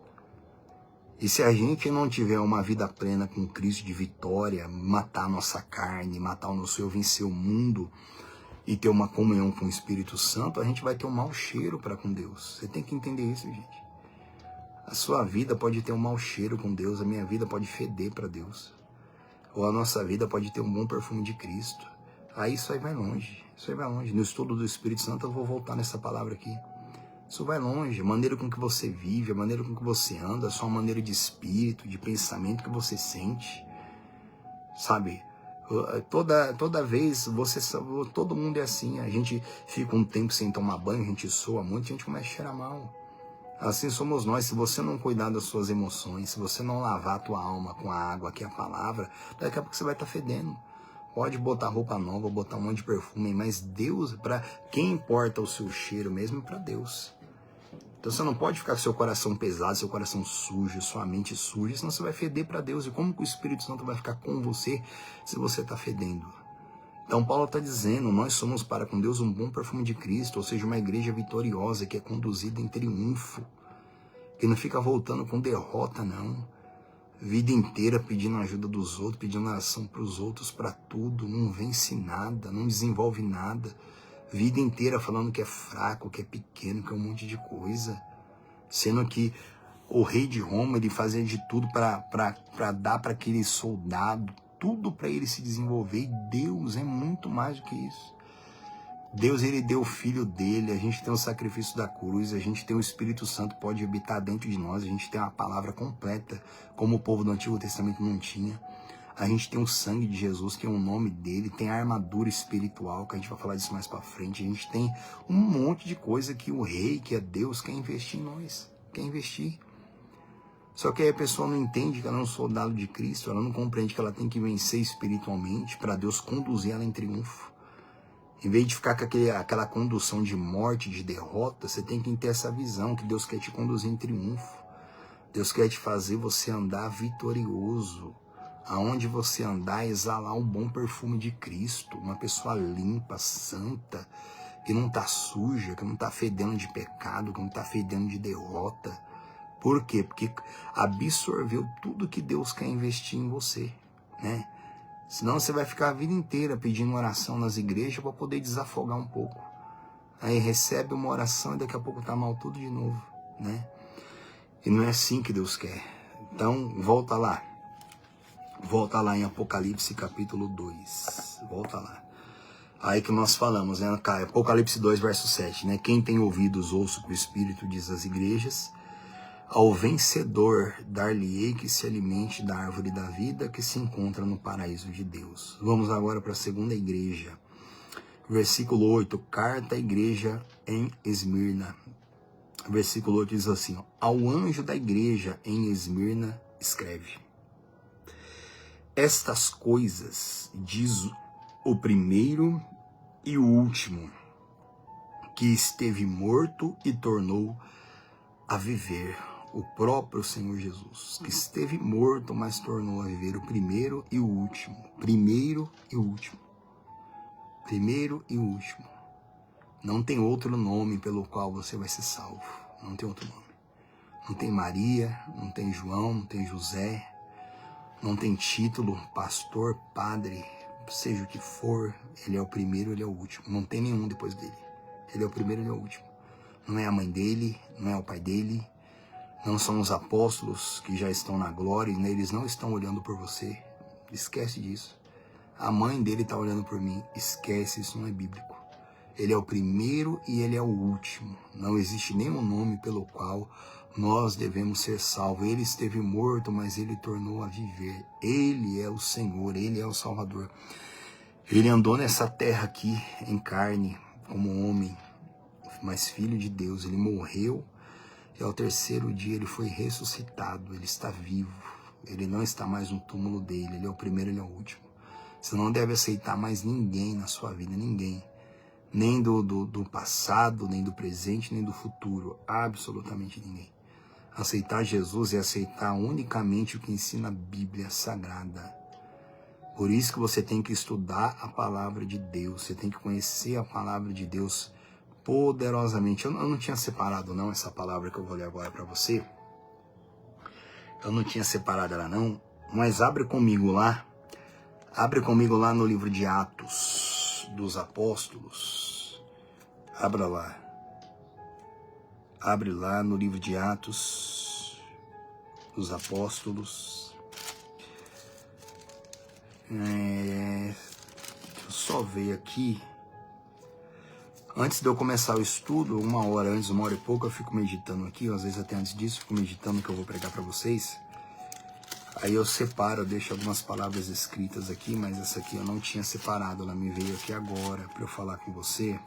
E se a gente não tiver uma vida plena com Cristo de vitória, matar a nossa carne, matar o nosso eu, vencer o mundo e ter uma comunhão com o Espírito Santo, a gente vai ter um mau cheiro para com Deus. Você tem que entender isso, gente. A sua vida pode ter um mau cheiro com Deus, a minha vida pode feder para Deus. Ou a nossa vida pode ter um bom perfume de Cristo. Aí isso aí vai longe, isso aí vai longe. No estudo do Espírito Santo eu vou voltar nessa palavra aqui. Isso vai longe, a maneira com que você vive, a maneira com que você anda, a sua maneira de espírito, de pensamento que você sente. Sabe, toda vez, todo mundo é assim, a gente fica um tempo sem tomar banho, a gente soa muito, a gente começa a cheirar mal. Assim somos nós, se você não cuidar das suas emoções, se você não lavar a tua alma com a água, que é a palavra, daqui a pouco você vai estar fedendo. Pode botar roupa nova, botar um monte de perfume, mas Deus, para quem importa o seu cheiro mesmo, é para Deus. Então você não pode ficar com seu coração pesado, seu coração sujo, sua mente suja, senão você vai feder para Deus. E como que o Espírito Santo vai ficar com você se você está fedendo? Então Paulo está dizendo, nós somos para com Deus um bom perfume de Cristo, ou seja, uma igreja vitoriosa que é conduzida em triunfo, que não fica voltando com derrota, não. Vida inteira pedindo ajuda dos outros, pedindo oração para os outros, para tudo, não vence nada, não desenvolve nada. Vida inteira falando que é fraco, que é pequeno, que é um monte de coisa. Sendo que o rei de Roma, ele fazia de tudo para dar para aquele soldado, tudo para ele se desenvolver. E Deus é muito mais do que isso. Deus, ele deu o filho dele, a gente tem o sacrifício da cruz, a gente tem o Espírito Santo, pode habitar dentro de nós, a gente tem uma palavra completa, como o povo do Antigo Testamento não tinha. A gente tem o sangue de Jesus, que é o nome dele, tem a armadura espiritual, que a gente vai falar disso mais pra frente. A gente tem um monte de coisa que o rei, que é Deus, quer investir em nós, quer investir. Só que aí a pessoa não entende que ela é um soldado de Cristo, ela não compreende que ela tem que vencer espiritualmente para Deus conduzir ela em triunfo. Em vez de ficar com aquela condução de morte, de derrota, você tem que ter essa visão que Deus quer te conduzir em triunfo. Deus quer te fazer você andar vitorioso. Aonde você andar, exalar um bom perfume de Cristo. Uma pessoa limpa, santa, que não está suja, que não está fedendo de pecado, que não está fedendo de derrota. Por quê? Porque absorveu tudo que Deus quer investir em você, né? Senão você vai ficar a vida inteira pedindo oração nas igrejas para poder desafogar um pouco. Aí recebe uma oração e daqui a pouco tá mal tudo de novo, né? E não é assim que Deus quer. Então, volta lá. Volta lá em Apocalipse capítulo 2. Volta lá. Aí que nós falamos, né? Apocalipse 2, verso 7, né? Quem tem ouvidos, ouça o que o Espírito diz às igrejas. Ao vencedor dar-lhe-ei que se alimente da árvore da vida que se encontra no paraíso de Deus. Vamos agora para a segunda igreja. Versículo 8, carta à igreja em Esmirna. Versículo 8 diz assim, ó, ao anjo da igreja em Esmirna escreve. Estas coisas diz o primeiro e o último, que esteve morto e tornou a viver. O próprio Senhor Jesus, que esteve morto, mas tornou a viver, o primeiro e o último. Primeiro e o último. Primeiro e o último. Não tem outro nome pelo qual você vai ser salvo. Não tem outro nome. Não tem Maria, não tem João, não tem José. Não tem título, pastor, padre, seja o que for. Ele é o primeiro, ele é o último. Não tem nenhum depois dele. Ele é o primeiro, ele é o último. Não é a mãe dele, não é o pai dele. Não são os apóstolos que já estão na glória, né? Eles não estão olhando por você. Esquece disso. A mãe dele está olhando por mim. Esquece, isso não é bíblico. Ele é o primeiro e ele é o último. Não existe nenhum nome pelo qual nós devemos ser salvos. Ele esteve morto, mas ele tornou a viver. Ele é o Senhor, ele é o Salvador. Ele andou nessa terra aqui em carne como homem, mas filho de Deus. Ele morreu. E ao terceiro dia ele foi ressuscitado, ele está vivo, ele não está mais no túmulo dele, ele é o primeiro, ele é o último. Você não deve aceitar mais ninguém na sua vida, ninguém. Nem do passado, nem do presente, nem do futuro, absolutamente ninguém. Aceitar Jesus é aceitar unicamente o que ensina a Bíblia Sagrada. Por isso que você tem que estudar a palavra de Deus, você tem que conhecer a palavra de Deus poderosamente. Eu não tinha separado não essa palavra que eu vou ler agora para você. Eu não tinha separado ela não, mas abre comigo lá no livro de Atos dos Apóstolos. Abre lá no livro de Atos dos Apóstolos. Deixa eu só ver aqui. Antes de eu começar o estudo, uma hora e pouco, eu fico meditando aqui, às vezes até antes disso, fico meditando o que eu vou pregar para vocês. Aí eu separo, eu deixo algumas palavras escritas aqui, mas essa aqui eu não tinha separado, ela me veio aqui agora para eu falar com você.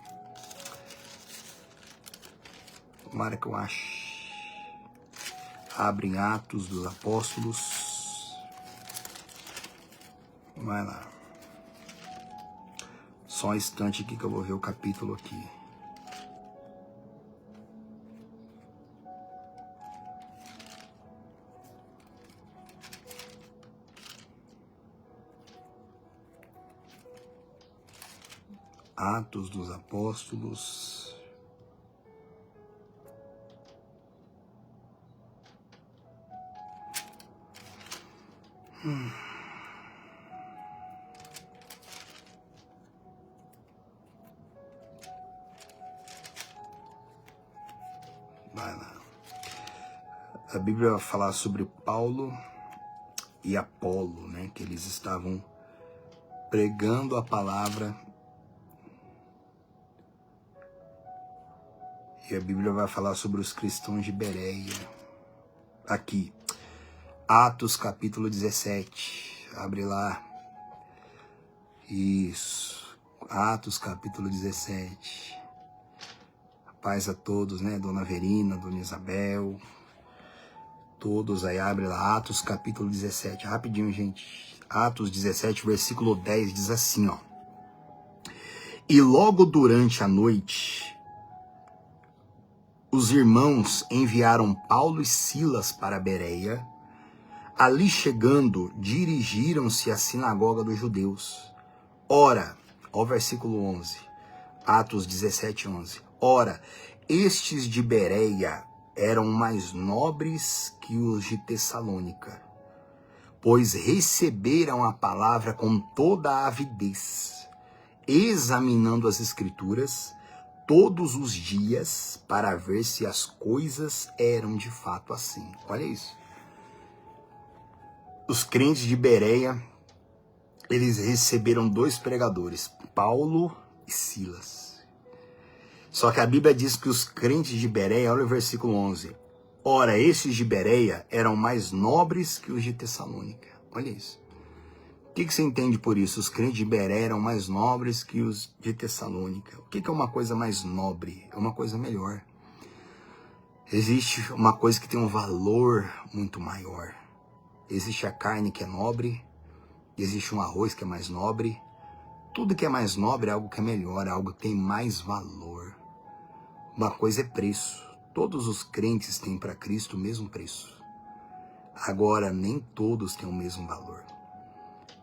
Tomara que eu ache. Abre em Atos dos Apóstolos. Vai lá. Só um instante aqui que eu vou ver o capítulo aqui. Atos dos Apóstolos. Vai lá. A Bíblia vai falar sobre Paulo e Apolo, né? Que eles estavam pregando a palavra. E a Bíblia vai falar sobre os cristãos de Bereia. Aqui. Atos capítulo 17. Abre lá. Isso. Atos capítulo 17. Paz a todos, né? Dona Verina, Dona Isabel. todos aí, abre lá, Atos capítulo 17, rapidinho, gente. Atos 17, versículo 10, diz assim, ó. E logo durante a noite, os irmãos enviaram Paulo e Silas para Bereia. Ali chegando, dirigiram-se à sinagoga dos judeus. Ora, ó versículo 11, Atos 17, 11. Ora, estes de Bereia eram mais nobres que os de Tessalônica, pois receberam a palavra com toda a avidez, examinando as Escrituras todos os dias para ver se as coisas eram de fato assim. Olha isso. Os crentes de Bereia, eles receberam 2 pregadores, Paulo e Silas. Só que a Bíblia diz que os crentes de Bereia, olha o versículo 11. Ora, esses de Bereia eram mais nobres que os de Tessalônica. Olha isso. O que você entende por isso? Os crentes de Bereia eram mais nobres que os de Tessalônica. O que é uma coisa mais nobre? É uma coisa melhor. Existe uma coisa que tem um valor muito maior. Existe a carne que é nobre, existe um arroz que é mais nobre. Tudo que é mais nobre é algo que é melhor, é algo que tem mais valor. Uma coisa é preço. Todos os crentes têm para Cristo o mesmo preço. Agora, nem todos têm o mesmo valor.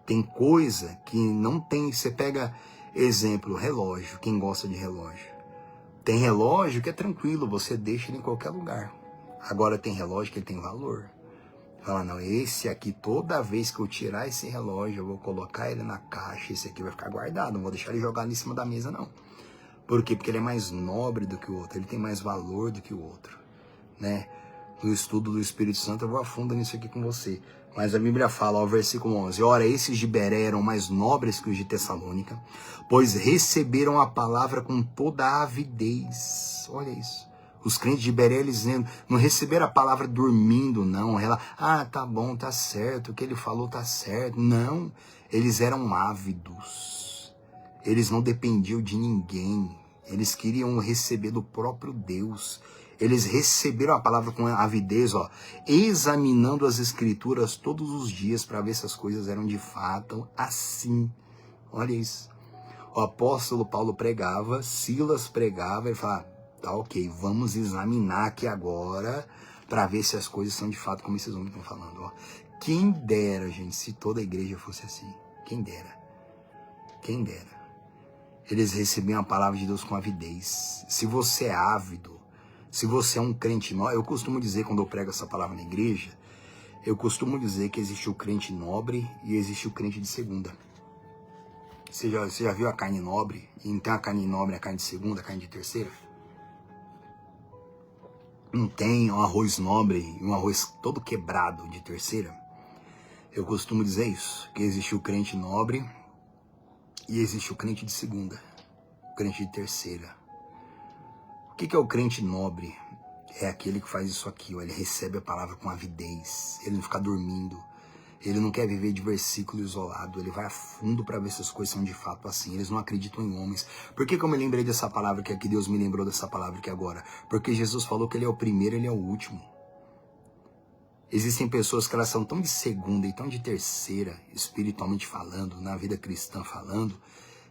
Tem coisa que não tem. Você pega, exemplo, relógio. Quem gosta de relógio? Tem relógio que é tranquilo, você deixa ele em qualquer lugar. Agora tem relógio que ele tem valor. Fala, não, esse aqui, toda vez que eu tirar esse relógio, eu vou colocar ele na caixa, esse aqui vai ficar guardado, não vou deixar ele jogado em cima da mesa, não. Por quê? Porque ele é mais nobre do que o outro, ele tem mais valor do que o outro, né? No estudo do Espírito Santo eu vou a fundo nisso aqui com você. Mas a Bíblia fala, ó, versículo 11, ora, esses de Bereia eram mais nobres que os de Tessalônica, pois receberam a palavra com toda a avidez. Olha isso. Os crentes de Bereia, eles não receberam a palavra dormindo, não. Ela, tá bom, tá certo, o que ele falou tá certo. Não, eles eram ávidos. Eles não dependiam de ninguém. Eles queriam receber do próprio Deus. Eles receberam a palavra com avidez, ó, examinando as Escrituras todos os dias para ver se as coisas eram de fato assim. Olha isso. O apóstolo Paulo pregava, Silas pregava, ele falava, tá ok, vamos examinar aqui agora para ver se as coisas são de fato como esses homens estão falando. Ó. Quem dera, gente, se toda a igreja fosse assim. Quem dera. Quem dera. Eles recebiam a palavra de Deus com avidez. Se você é ávido, se você é um crente nobre, eu costumo dizer quando eu prego essa palavra na igreja, eu costumo dizer que existe o crente nobre e existe o crente de segunda. Você já viu a carne nobre? E não tem a carne nobre, a carne de segunda, a carne de terceira? Não tem um arroz nobre e um arroz todo quebrado de terceira? Eu costumo dizer isso, que existe o crente nobre e existe o crente de segunda, o crente de terceira. O que é o crente nobre? É aquele que faz isso aqui, ó, ele recebe a palavra com avidez, ele não fica dormindo, ele não quer viver de versículo isolado, ele vai a fundo para ver se as coisas são de fato assim, eles não acreditam em homens. Por que eu me lembrei dessa palavra aqui, Deus me lembrou dessa palavra aqui agora? Porque Jesus falou que ele é o primeiro, ele é o último. Existem pessoas que elas são tão de segunda e tão de terceira, espiritualmente falando, na vida cristã falando,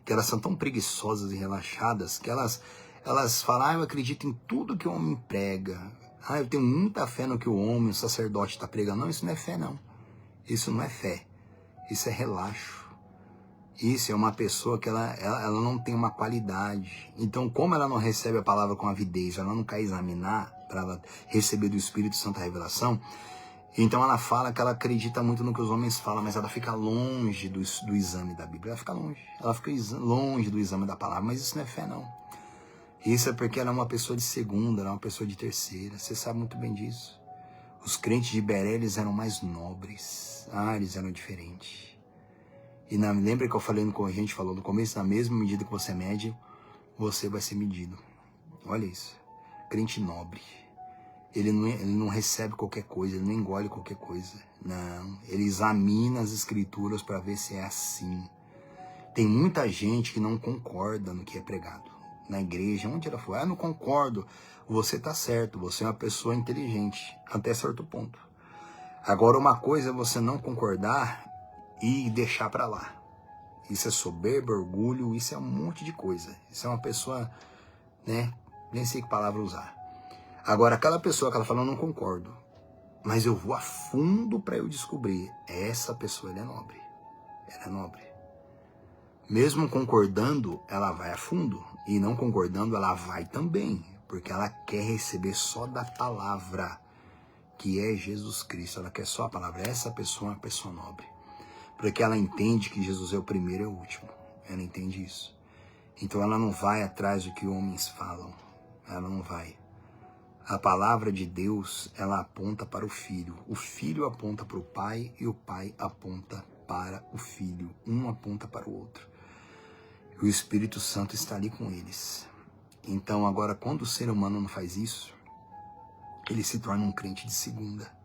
que elas são tão preguiçosas e relaxadas, que elas falam, eu acredito em tudo que o homem prega. Eu tenho muita fé no que o homem, o sacerdote está pregando. Não, isso não é fé, não. Isso não é fé. Isso é relaxo. Isso é uma pessoa que ela não tem uma qualidade. Então, como ela não recebe a palavra com avidez, ela não quer examinar para ela receber do Espírito Santo a revelação, então ela fala que ela acredita muito no que os homens falam, mas ela fica longe do exame da Bíblia. Ela fica longe do exame da palavra, mas isso não é fé, não. Isso é porque ela é uma pessoa de segunda, ela é uma pessoa de terceira. Você sabe muito bem disso. Os crentes de Bereia, eles eram mais nobres. Eles eram diferentes. E lembra que eu falei, a gente falou no começo, na mesma medida que você mede, você vai ser medido. Olha isso. Crente nobre. Ele não recebe qualquer coisa, ele não engole qualquer coisa. Não. Ele examina as Escrituras para ver se é assim. Tem muita gente que não concorda no que é pregado. Na igreja, onde ela for, não concordo. Você está certo, você é uma pessoa inteligente, até certo ponto. Agora, uma coisa é você não concordar e deixar para lá. Isso é soberba, orgulho, isso é um monte de coisa. Isso é uma pessoa, né? Nem sei que palavra usar. Agora, aquela pessoa que ela fala, eu não concordo, mas eu vou a fundo para eu descobrir. Essa pessoa, ela é nobre. Ela é nobre. Mesmo concordando, ela vai a fundo. E não concordando, ela vai também. Porque ela quer receber só da palavra, que é Jesus Cristo. Ela quer só a palavra. Essa pessoa é uma pessoa nobre. Porque ela entende que Jesus é o primeiro e o último. Ela entende isso. Então ela não vai atrás do que homens falam. Ela não vai. A palavra de Deus, ela aponta para o Filho. O Filho aponta para o Pai e o Pai aponta para o Filho. Um aponta para o outro. E o Espírito Santo está ali com eles. Então agora, quando o ser humano não faz isso, ele se torna um crente de segunda.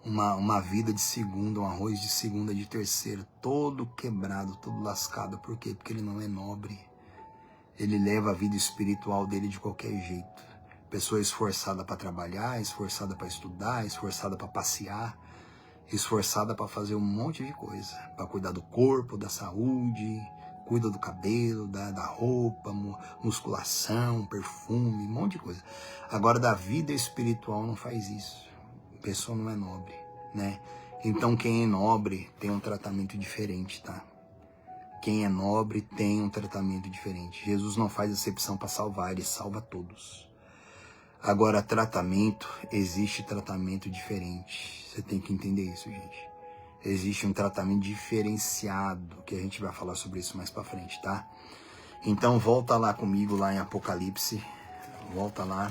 Uma vida de segunda, um arroz de segunda, de terceira, todo quebrado, todo lascado. Por quê? Porque ele não é nobre. Ele leva a vida espiritual dele de qualquer jeito. Pessoa esforçada para trabalhar, esforçada para estudar, esforçada para passear, esforçada para fazer um monte de coisa. Para cuidar do corpo, da saúde, cuida do cabelo, da roupa, musculação, perfume, um monte de coisa. Agora, da vida espiritual não faz isso. A pessoa não é nobre, né? Então quem é nobre tem um tratamento diferente, tá? Quem é nobre tem um tratamento diferente. Jesus não faz exceção para salvar, ele salva todos. Agora, tratamento, existe tratamento diferente. Você tem que entender isso, gente. Existe um tratamento diferenciado, que a gente vai falar sobre isso mais para frente, tá? Então volta lá comigo, lá em Apocalipse. Volta lá.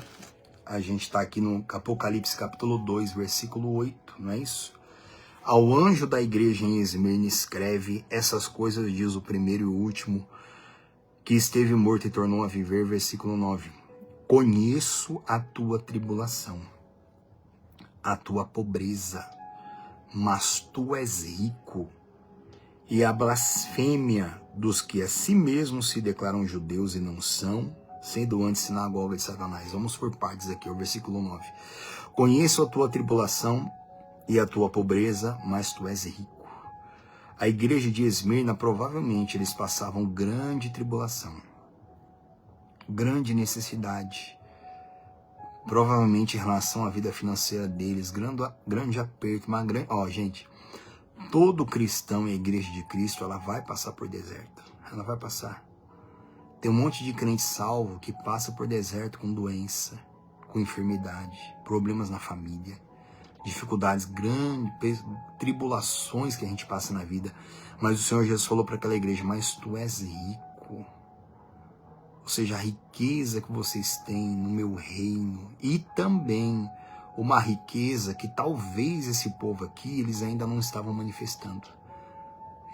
A gente está aqui no Apocalipse capítulo 2, versículo 8, não é isso? Ao anjo da igreja em Esmirna escreve, essas coisas diz o primeiro e o último, que esteve morto e tornou a viver, versículo 9. Conheço a tua tribulação, a tua pobreza, mas tu és rico, e a blasfêmia dos que a si mesmos se declaram judeus e não são, sendo antes sinagoga de Satanás. Vamos por partes aqui, o versículo 9. Conheço a tua tribulação e a tua pobreza, mas tu és rico. A igreja de Esmirna, provavelmente, eles passavam grande tribulação, grande necessidade, provavelmente em relação à vida financeira deles, grande aperto, uma grande... gente, todo cristão e a igreja de Cristo, ela vai passar por deserto, ela vai passar. Tem um monte de crente salvo que passa por deserto com doença, com enfermidade, problemas na família, dificuldades grandes, tribulações que a gente passa na vida. Mas o Senhor Jesus falou para aquela igreja, mas tu és rico. Ou seja, a riqueza que vocês têm no meu reino. E também uma riqueza que talvez esse povo aqui, eles ainda não estavam manifestando.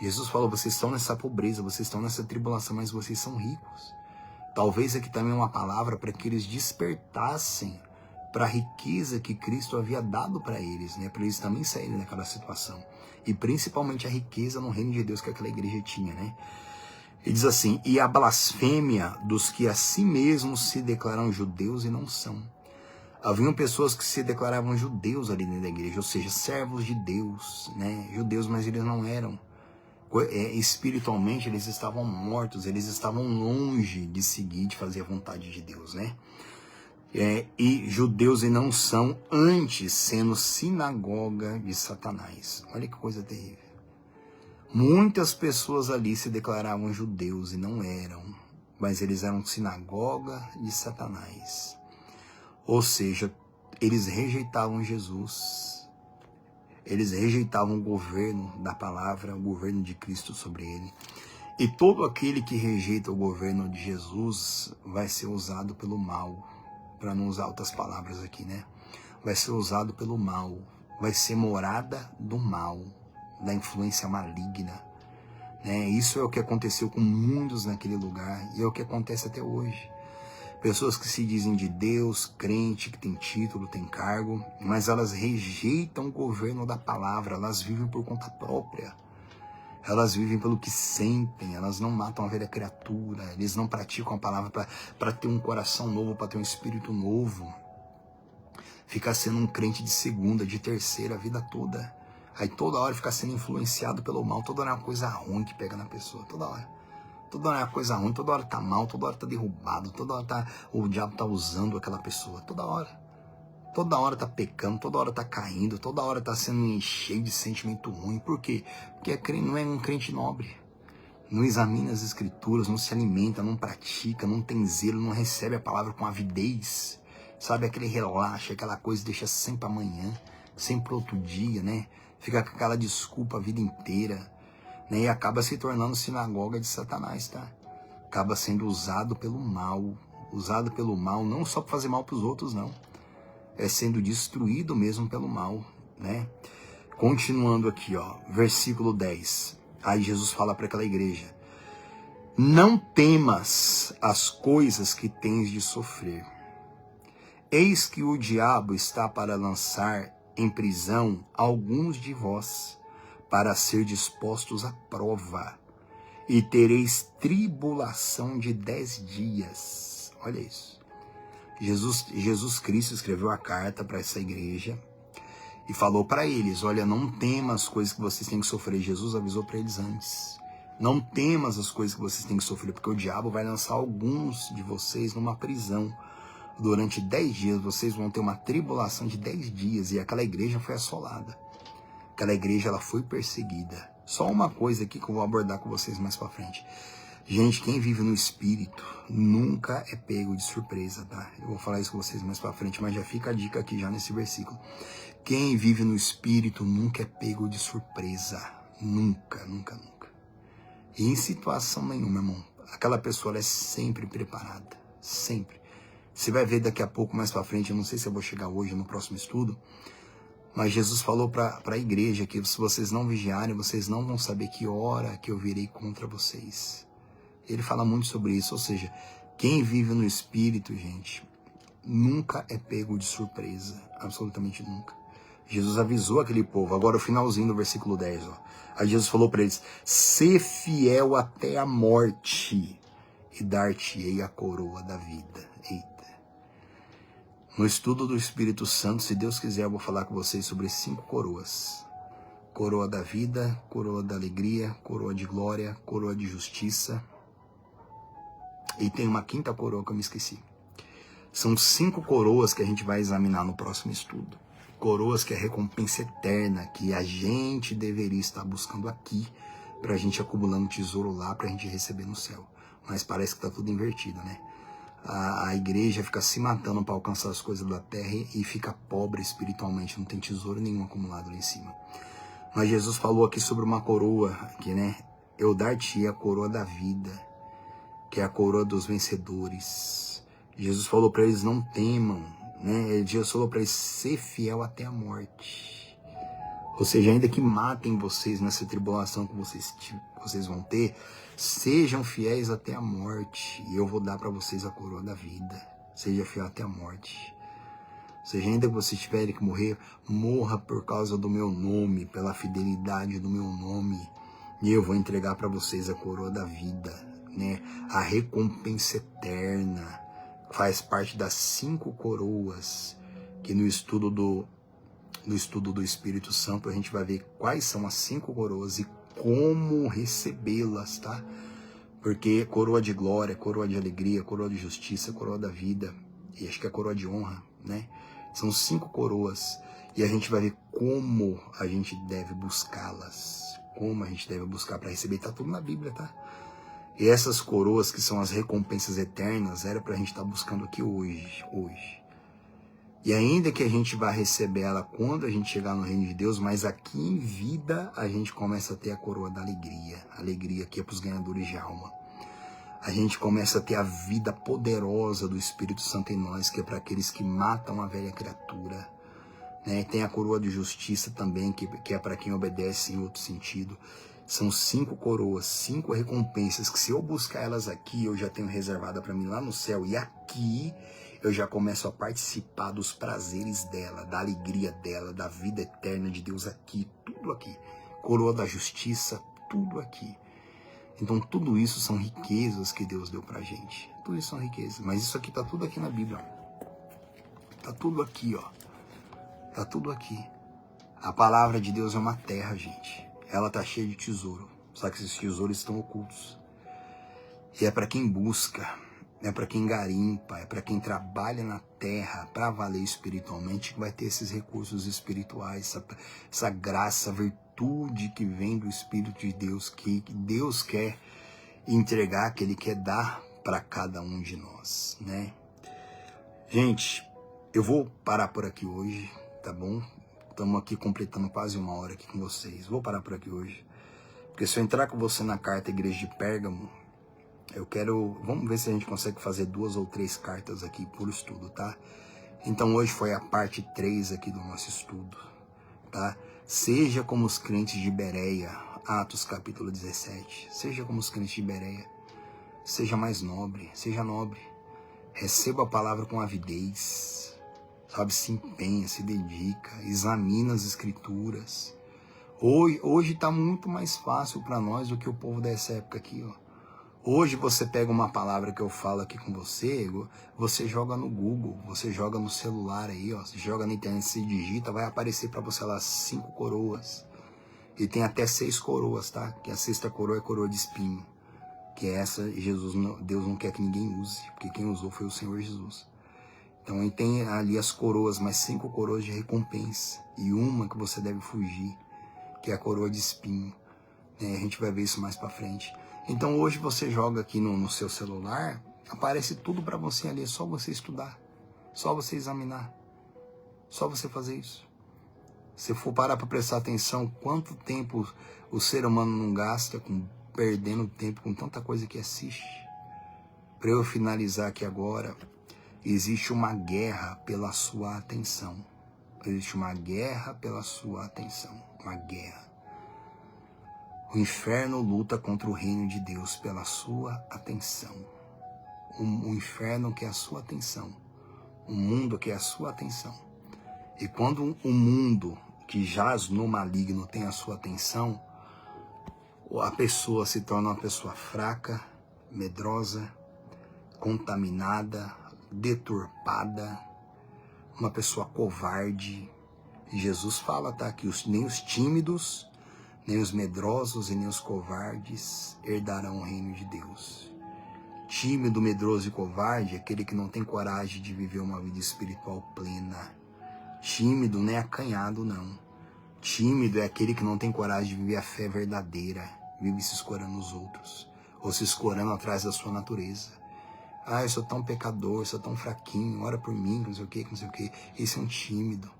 Jesus falou, vocês estão nessa pobreza, vocês estão nessa tribulação, mas vocês são ricos. Talvez aqui também uma palavra para que eles despertassem para a riqueza que Cristo havia dado para eles, né? Para eles também saírem daquela situação. E principalmente a riqueza no reino de Deus que aquela igreja tinha, né? Ele diz assim, e a blasfêmia dos que a si mesmos se declaram judeus e não são. Haviam pessoas que se declaravam judeus ali dentro da igreja, ou seja, servos de Deus, né? Judeus, mas eles não eram. Espiritualmente eles estavam mortos, eles estavam longe de seguir, de fazer a vontade de Deus, né? E judeus e não são, antes sendo sinagoga de Satanás. Olha que coisa terrível. Muitas pessoas ali se declaravam judeus e não eram, mas eles eram sinagoga de Satanás. Ou seja, eles rejeitavam Jesus. Eles rejeitavam o governo da palavra, o governo de Cristo sobre ele. E todo aquele que rejeita o governo de Jesus vai ser usado pelo mal. Para não usar outras palavras aqui, né? Vai ser usado pelo mal. Vai ser morada do mal, da influência maligna. Né? Isso é o que aconteceu com muitos naquele lugar. E é o que acontece até hoje. Pessoas que se dizem de Deus, crente, que tem título, tem cargo, mas elas rejeitam o governo da palavra, elas vivem por conta própria. Elas vivem pelo que sentem, elas não matam a velha criatura, eles não praticam a palavra para ter um coração novo, para ter um espírito novo. ficar sendo um crente de segunda, de terceira a vida toda. Aí toda hora ficar sendo influenciado pelo mal, toda hora é uma coisa ruim que pega na pessoa, toda hora. Toda hora é uma coisa ruim, toda hora tá mal, toda hora tá derrubado, toda hora o diabo tá usando aquela pessoa, toda hora. Toda hora tá pecando, toda hora tá caindo, toda hora tá sendo cheio de sentimento ruim. Por quê? Porque não é um crente nobre. Não examina as escrituras, não se alimenta, não pratica, não tem zelo, não recebe a palavra com avidez. Sabe, aquele relaxa, aquela coisa deixa sempre amanhã, sempre outro dia, né? Fica com aquela desculpa a vida inteira, né? E acaba se tornando sinagoga de Satanás, tá? Acaba sendo usado pelo mal, não só para fazer mal para os outros, não. É sendo destruído mesmo pelo mal, né? Continuando aqui, ó, versículo 10. Aí Jesus fala para aquela igreja: não temas as coisas que tens de sofrer. Eis que o diabo está para lançar em prisão alguns de vós, para ser dispostos à prova, e tereis tribulação de 10 dias. Olha isso. Jesus Cristo escreveu a carta para essa igreja e falou para eles: olha, não temas as coisas que vocês têm que sofrer. Jesus avisou para eles antes: não temas as coisas que vocês têm que sofrer, porque o diabo vai lançar alguns de vocês numa prisão. Durante 10 dias vocês vão ter uma tribulação de 10 dias. E aquela igreja foi assolada. Aquela igreja, ela foi perseguida. Só uma coisa aqui que eu vou abordar com vocês mais para frente. Gente, quem vive no Espírito nunca é pego de surpresa, tá? Eu vou falar isso com vocês mais pra frente, mas já fica a dica aqui já nesse versículo. Quem vive no Espírito nunca é pego de surpresa. Nunca, nunca, nunca. E em situação nenhuma, irmão. Aquela pessoa, ela é sempre preparada. Sempre. Você vai ver daqui a pouco, mais pra frente, eu não sei se eu vou chegar hoje no próximo estudo, mas Jesus falou para a igreja que se vocês não vigiarem, vocês não vão saber que hora que eu virei contra vocês. Ele fala muito sobre isso, ou seja, quem vive no Espírito, gente, nunca é pego de surpresa, absolutamente nunca. Jesus avisou aquele povo, agora o finalzinho do versículo 10, ó. Aí Jesus falou para eles: sê fiel até a morte e dar-te-ei a coroa da vida. Eita. No estudo do Espírito Santo, se Deus quiser, eu vou falar com vocês sobre 5 coroas. Coroa da vida, coroa da alegria, coroa de glória, coroa de justiça. E tem uma 5ª coroa que eu me esqueci. São 5 coroas que a gente vai examinar no próximo estudo. Coroas que é recompensa eterna, que a gente deveria estar buscando aqui, para a gente acumulando tesouro lá, para a gente receber no céu. Mas parece que está tudo invertido, né? A igreja fica se matando para alcançar as coisas da terra e fica pobre espiritualmente, não tem tesouro nenhum acumulado lá em cima. Mas Jesus falou aqui sobre uma coroa, que, né? Eu dar-te a coroa da vida, que é a coroa dos vencedores. Jesus falou para eles: não temam, né? Jesus falou para eles: ser fiel até a morte. Ou seja, ainda que matem vocês nessa tribulação que vocês vão ter, sejam fiéis até a morte, e eu vou dar para vocês a coroa da vida. Seja fiel até a morte. Ou seja, ainda que vocês tiverem que morrer, morra por causa do meu nome, pela fidelidade do meu nome, e eu vou entregar para vocês a coroa da vida, né? A recompensa eterna. Faz parte das 5 coroas que no estudo do Espírito Santo a gente vai ver quais são as 5 coroas e como recebê-las, tá? Porque coroa de glória, coroa de alegria, coroa de justiça, coroa da vida, e acho que é coroa de honra, né? São 5 coroas e a gente vai ver como a gente deve buscá-las, como a gente deve buscar para receber. Tá tudo na Bíblia, tá? E essas coroas que são as recompensas eternas, era para a gente estar buscando aqui hoje. E ainda que a gente vá receber ela quando a gente chegar no reino de Deus, mas aqui em vida a gente começa a ter a coroa da alegria. A alegria que é para os ganhadores de alma. A gente começa a ter a vida poderosa do Espírito Santo em nós, que é para aqueles que matam a velha criatura. Né? Tem a coroa de justiça também, que é para quem obedece em outro sentido. São 5 coroas, 5 recompensas, que se eu buscar elas aqui, eu já tenho reservada para mim lá no céu. E aqui eu já começo a participar dos prazeres dela, da alegria dela, da vida eterna de Deus aqui, tudo aqui. Coroa da justiça, tudo aqui. Então tudo isso são riquezas que Deus deu pra gente. Tudo isso são riquezas, mas isso aqui tá tudo aqui na Bíblia. Ó. Tá tudo aqui, ó. Tá tudo aqui. A palavra de Deus é uma terra, gente. Ela tá cheia de tesouro. Só que esses tesouros estão ocultos. E é para quem busca, é para quem garimpa, é para quem trabalha na terra para valer espiritualmente que vai ter esses recursos espirituais, essa graça, essa virtude que vem do Espírito de Deus, que Deus quer entregar, que Ele quer dar para cada um de nós, né? Gente, eu vou parar por aqui hoje, tá bom? Estamos aqui completando quase 1 hora aqui com vocês. Vou parar por aqui hoje. Porque se eu entrar com você na carta Igreja de Pérgamo, eu quero... Vamos ver se a gente consegue fazer 2 ou 3 cartas aqui por estudo, tá? Então hoje foi a parte 3 aqui do nosso estudo, tá? Seja como os crentes de Bereia, Atos capítulo 17. Seja como os crentes de Bereia. Seja mais nobre, seja nobre. Receba a palavra com avidez. Sabe, se empenha, se dedica, examina as escrituras. Hoje está muito mais fácil para nós do que o povo dessa época aqui, ó. Hoje você pega uma palavra que eu falo aqui com você, você joga no Google, você joga no celular aí, ó, você joga na internet, você digita, vai aparecer para você lá 5 coroas. E tem até 6 coroas, tá? Que a 6ª coroa é coroa de espinho. Que essa, Deus não quer que ninguém use, porque quem usou foi o Senhor Jesus. Então aí tem ali as coroas, mais 5 coroas de recompensa. E uma que você deve fugir, que é a coroa de espinho. A gente vai ver isso mais pra frente. Então hoje você joga aqui no seu celular, aparece tudo pra você ali, é só você estudar, só você examinar, só você fazer isso. Se for parar pra prestar atenção, quanto tempo o ser humano não gasta perdendo tempo com tanta coisa que assiste. Para eu finalizar aqui agora, existe uma guerra pela sua atenção. Existe uma guerra pela sua atenção. Uma guerra. O inferno luta contra o reino de Deus pela sua atenção. O inferno quer a sua atenção. O mundo quer a sua atenção. E quando o mundo que jaz no maligno tem a sua atenção, a pessoa se torna uma pessoa fraca, medrosa, contaminada, deturpada, uma pessoa covarde. E Jesus fala, tá, que nem os tímidos, nem os medrosos e nem os covardes herdarão o reino de Deus. Tímido, medroso e covarde é aquele que não tem coragem de viver uma vida espiritual plena. Tímido não é acanhado, não. Tímido é aquele que não tem coragem de viver a fé verdadeira. Vive se escorando nos outros, ou se escorando atrás da sua natureza. Ah, eu sou tão pecador, sou tão fraquinho, ora por mim, não sei o que, não sei o que. Esse é um tímido.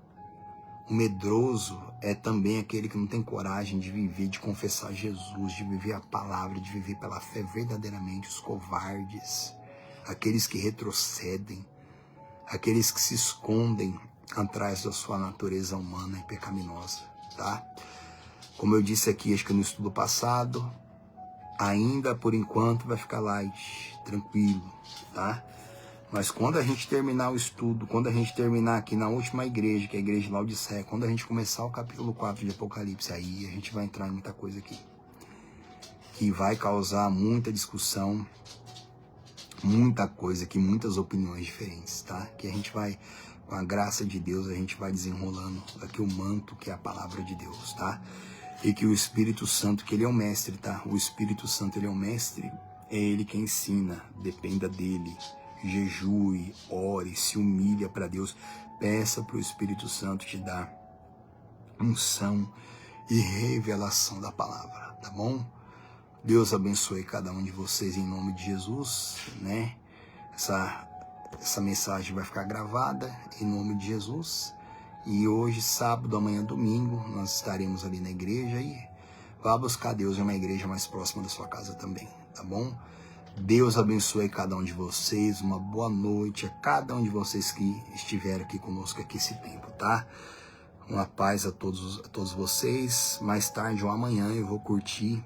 O medroso é também aquele que não tem coragem de viver, de confessar Jesus, de viver a palavra, de viver pela fé verdadeiramente. Os covardes, aqueles que retrocedem, aqueles que se escondem atrás da sua natureza humana e pecaminosa, tá? Como eu disse aqui, acho que no estudo passado, ainda por enquanto vai ficar light, tranquilo, tá? Mas quando a gente terminar o estudo, quando a gente terminar aqui na última igreja, que é a igreja de Laodiceia, quando a gente começar o capítulo 4 de Apocalipse, aí a gente vai entrar em muita coisa aqui, que vai causar muita discussão, muita coisa aqui, muitas opiniões diferentes, tá? Que a gente vai, com a graça de Deus, a gente vai desenrolando aqui o manto que é a palavra de Deus, tá? E que o Espírito Santo, que ele é o mestre, tá? O Espírito Santo, ele é o mestre, é ele quem ensina, dependa dele. Jejue, ore, se humilha para Deus, peça para o Espírito Santo te dar unção e revelação da palavra, tá bom? Deus abençoe cada um de vocês em nome de Jesus, né? Essa mensagem vai ficar gravada em nome de Jesus. E hoje, sábado, amanhã, domingo, nós estaremos ali na igreja e vá buscar Deus em uma igreja mais próxima da sua casa também, tá bom? Deus abençoe cada um de vocês, uma boa noite a cada um de vocês que estiveram aqui conosco aqui esse tempo, tá? Uma paz a todos vocês. Mais tarde ou amanhã eu vou curtir,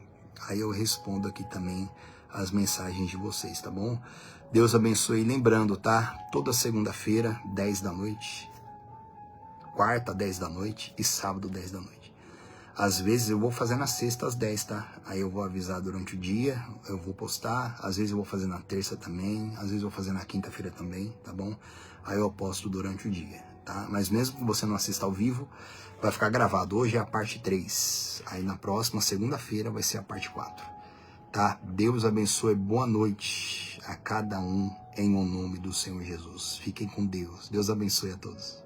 aí eu respondo aqui também as mensagens de vocês, tá bom? Deus abençoe. Lembrando, tá? Toda segunda-feira, 10 da noite, quarta, 10 da noite e sábado, 10 da noite. Às vezes eu vou fazer na sexta às 10, tá? Aí eu vou avisar durante o dia, eu vou postar. Às vezes eu vou fazer na terça também, às vezes eu vou fazer na quinta-feira também, tá bom? Aí eu posto durante o dia, tá? Mas mesmo que você não assista ao vivo, vai ficar gravado. Hoje é a parte 3. Aí na próxima segunda-feira vai ser a parte 4. Tá? Deus abençoe. Boa noite a cada um em o nome do Senhor Jesus. Fiquem com Deus. Deus abençoe a todos.